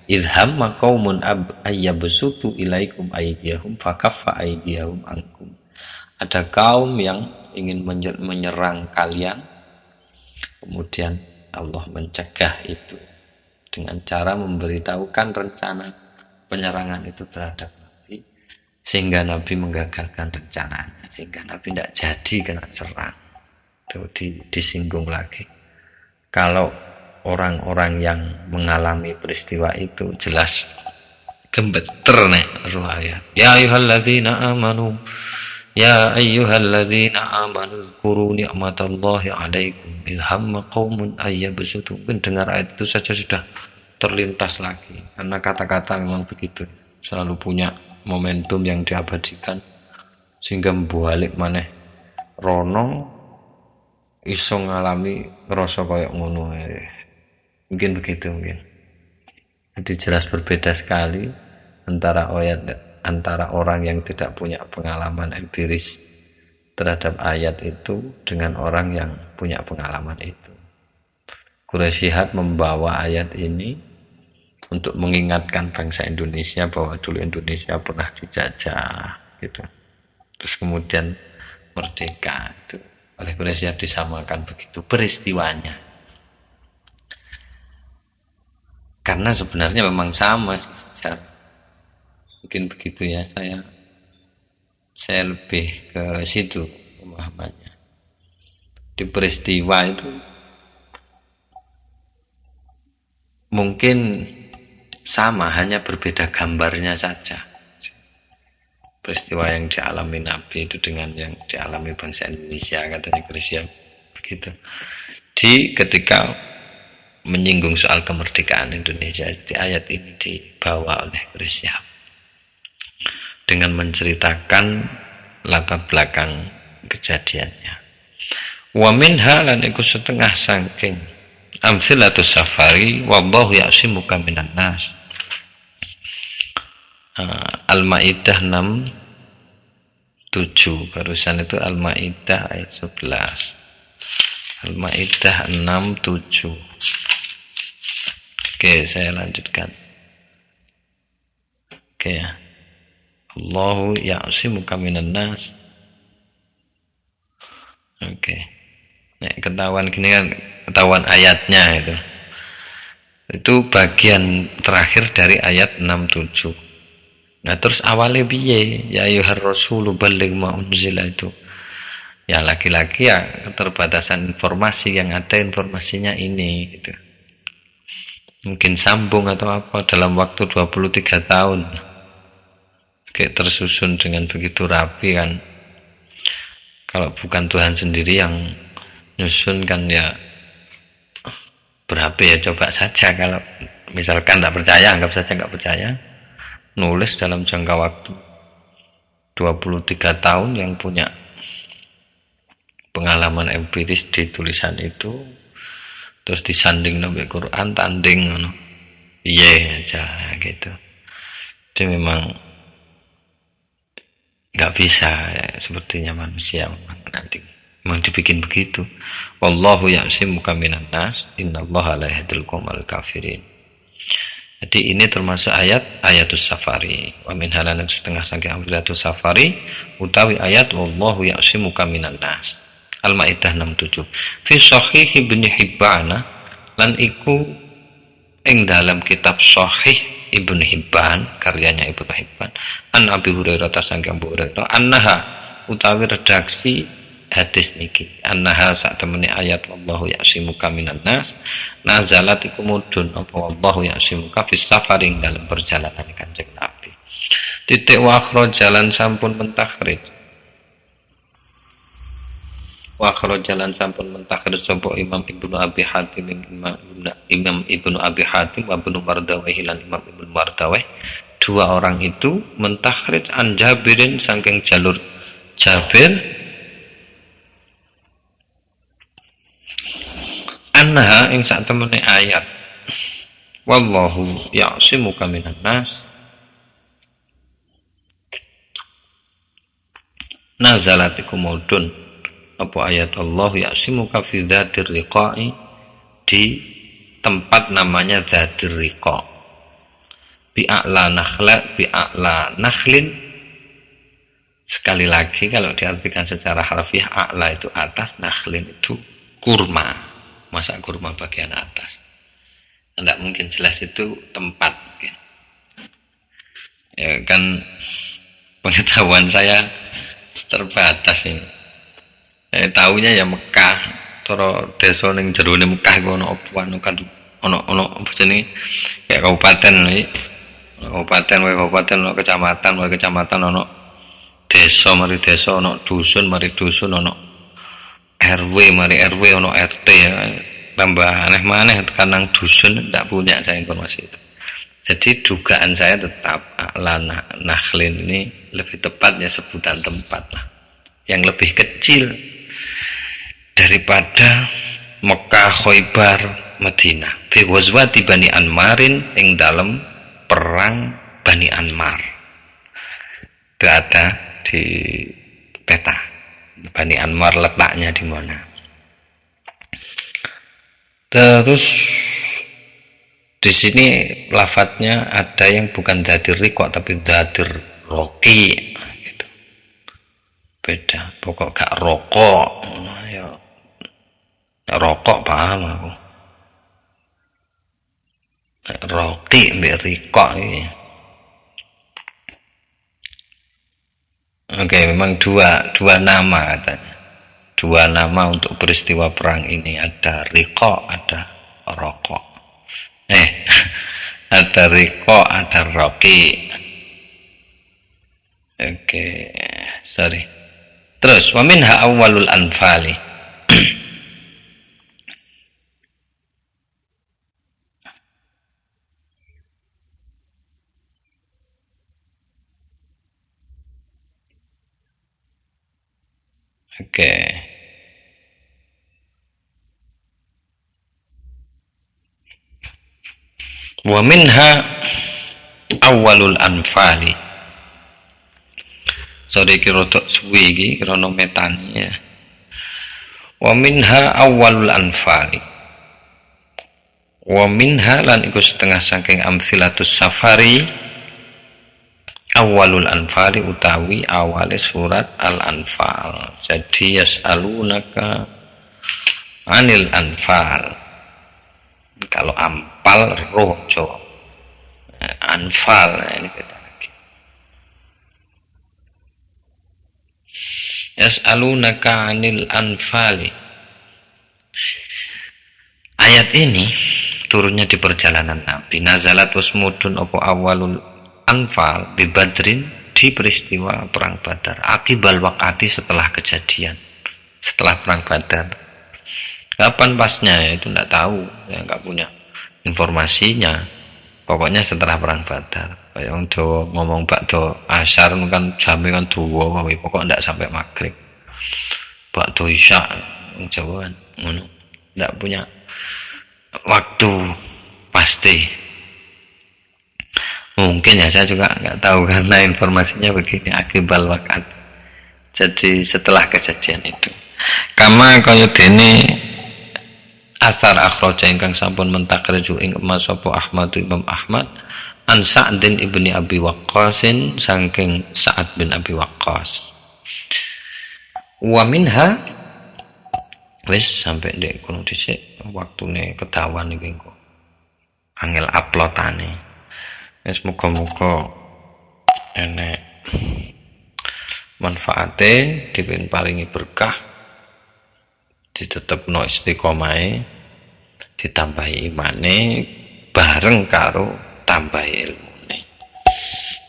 idhamma qaumun ayyabsutu ilaikum aydiyahum fakaffa aydiyahum ankum. Ada kaum yang ingin menyerang kalian, kemudian Allah mencegah itu dengan cara memberitahukan rencana penyerangan itu terhadap Nabi, sehingga Nabi menggagalkan rencananya, sehingga Nabi tidak jadi kena serang. Itu disinggung lagi. Kalau orang-orang yang mengalami peristiwa itu jelas gembeter nih ayat. Ya ayyuhalladzina amanu kuru ni'matallahi 'alaikum idh hamma qaumun ayyabsutu. Dengar ayat itu saja sudah terlintas lagi, karena kata-kata memang begitu, selalu punya momentum yang diabadikan sehingga membalik maneh rono iso ngalami ngrasa kaya ngono. Mungkin begitu mungkin. Jadi jelas berbeda sekali antara orang yang tidak punya pengalaman empiris terhadap ayat itu dengan orang yang punya pengalaman itu. Quraisy membawa ayat ini untuk mengingatkan bangsa Indonesia bahwa dulu Indonesia pernah dijajah gitu. Terus kemudian merdeka itu oleh Quraisy disamakan begitu peristiwanya. Karena sebenarnya memang sama sih sejarah. Mungkin begitu ya, saya lebih ke situ pemahamannya. Di peristiwa itu mungkin sama, hanya berbeda gambarnya saja. Peristiwa yang dialami Nabi itu dengan yang dialami bangsa Indonesia, katanya Krisia begitu. Ketika menyinggung soal kemerdekaan Indonesia, di ayat ini dibawa oleh Krisia dengan menceritakan latar belakang kejadiannya. Wa minha lan iku setengah saking amsilatus safari wallahu ya'simuka minan nas. Al-Maidah 6:7, barusan itu Al-Maidah ayat 11. Al-Maidah 6:7. Oke, saya lanjutkan. Oke ya. Allahu ya'simuka minan nas. Oke. Nah, ketahuan gini kan, ketahuan ayatnya itu. Itu bagian terakhir dari ayat 6:7. Nah, terus awalnya piye? Ya ayyuhar rasulu balligh ma unzila itu. Ya laki-laki ya keterbatasan informasi, yang ada informasinya ini gitu. Mungkin sambung atau apa dalam waktu 23 tahun. Kayak tersusun dengan begitu rapi kan. Kalau bukan Tuhan sendiri yang nyusun kan ya berapa ya, coba saja kalau misalkan tidak percaya, anggap saja nggak percaya, nulis dalam jangka waktu 23 tahun yang punya pengalaman empiris di tulisan itu, terus disanding nabi Quran, tanding iya aja gitu. Jadi memang nggak bisa ya, sepertinya manusia memang nanti Memang dibikin begitu. Wallahu ya'simuka minan nas, innallaha la yahdil qaumal kafirin. Jadi ini termasuk ayatus safari. Wa min halalan setengah saking ayatus safari utawi ayat wallahu ya'simuka minan nas. Al-Maidah 67. Fi Shahih Ibnu Hibban lan iku ing dalam kitab Shahih Ibnu Hibban karyanya Ibnu Hibban an Abi Hurairah saking Abu Hurairah annaha utawi redaksi hadis niki annaha sak temene ayat wallahu ya'simuka minan nas nazalat iku mudhun apa wallahu ya'simuka fis safaring dalam perjalanan Kanjeng Nabi. Titik wa jalan sampun mentakhrij wa jalan sampun mentakhrij sapa Imam Ibnu Abi Hatim Imam Ibnu Abi Hatim wa Ibnu Mardawai lan Imam Ibnu Mardawai dua orang itu mentakhrij an Jabirin saking jalur Jabir annaha ing sak temene ayat wallahu ya'simuka minan nas nazalat iku mudun apa ayat Allah ya'simuka fi dzatir riqa'i di tempat namanya dzatir riqa bi'a'la nakhlin. Sekali lagi kalau diartikan secara harfiah a'la itu atas, nakhlin itu kurma, masa kurma bagian atas. Tidak mungkin jelas itu tempat ya kan, pengetahuan saya terbatas ini. Tahunya ya Mekah, cara desa ning jerone Mekah iku ana opo kan ana apa jenenge kayak kabupaten iki. Kabupaten, ana kecamatan, ana desa mari desa, ana dusun mari dusun, ana RW mari RW, ana RT ya. Tambah aneh maneh tekan dusun tidak punya saya informasi itu. Jadi dugaan saya tetap Lana Nakhlin ini lebih tepatnya sebutan tempat lah, yang lebih kecil daripada Mekah, Khaybar, Madinah. Fi ghazwati Bani Anmarin ing dalam perang Bani Anmar. Itu ada di peta Bani Anmar letaknya di mana. Terus di sini lafadznya ada yang bukan dzatir riqa tapi dzatir roqi gitu. Beda, pokok gak rokok. Ya rokok paham aku. Roqi mbek riqa iki. Oke, memang dua nama katanya. Dua nama untuk peristiwa perang ini, ada riqa, ada rokok. Ada riqa, ada roqi. Oke, sorry. Terus wa minha awwalul anfali. Oke. Wa minha awwalul anfali. Sorry kira tok suwi iki krana metani ya. Wa minha awwalul anfali. Wa minha lan iku setengah saking amsilatus safari awalul anfali utawi awale surat al-anfal. Jadi yas'alunaka anil anfal. Kalau ampal rojo, anfal ini beda lagi. Yas'alunaka anil anfali. Ayat ini turunnya di perjalanan Nabi. Nazalat wasmudun opo awalul anfal bi Badrin, di peristiwa perang Badar, akibal waqati setelah kejadian, setelah perang Badar. Kapan pasnya ya, itu tidak tahu, ya nggak punya informasinya. Pokoknya setelah perang Badar. Kayak orang Jawa ngomong bakdo asar kan jame kan duwa, pokok tidak sampai maghrib. Bakdo isya Jawa ngono, tidak punya waktu pasti. Mungkin ya, saya juga nggak tahu karena informasinya begini, akibal waqat. Jadi setelah kejadian itu. Kama kaya dene asar akhraja ingkang sampun mentakhriju ing emas sapa Ahmad Imam Ahmad an Sa'din ibni Abi Waqqasin saking Sa'ad bin Abi Waqqas. Wa minha wis sampai ndek kono dhisik waktune kedawan iki kok. Angel uploadane. Wis muga-muga enek manfaate dipun paringi berkah ditetepno istiqomahe ditambahi imane bareng karo tambahi ilmune.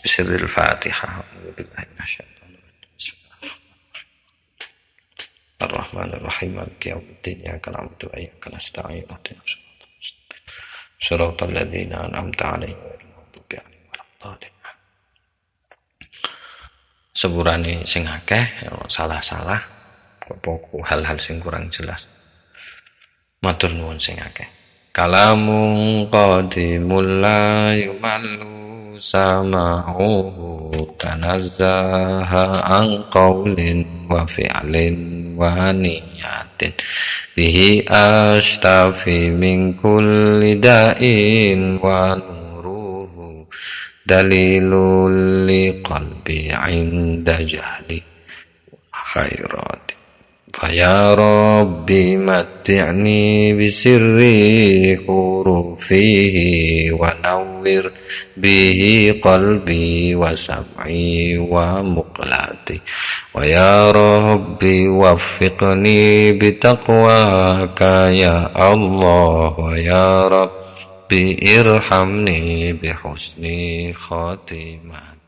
Bismillahil Fatihah. Ar-Rahmanir-Rahim. Maliki yaumiddin. Iyyaka na'budu wa iyyaka nasta'in. Ihdinas siratal ladzina an'amta 'alaihim ghairil maghdubi 'alaihim waladdallin. Sepurane sing akeh salah-salah apa hal-hal sing kurang jelas. Matur nuwun sing akeh. Kalamun qadimul la yumallu sama'uhu tanazzaha an qawlin wa fi'lin wa niyatin bihi ashtafi min kulli da'in wa nuruhu dalilul li qalbi 'inda jahli khairati. Faya Rabbi matti'ni bisirri hurufihi wa nawwir bihi qalbi wa sam'i wa muqlati. Wa ya Rabbi waffiqni bitaqwaka ya Allah. Wa ya Rabbi irhamni bihusni khatimati.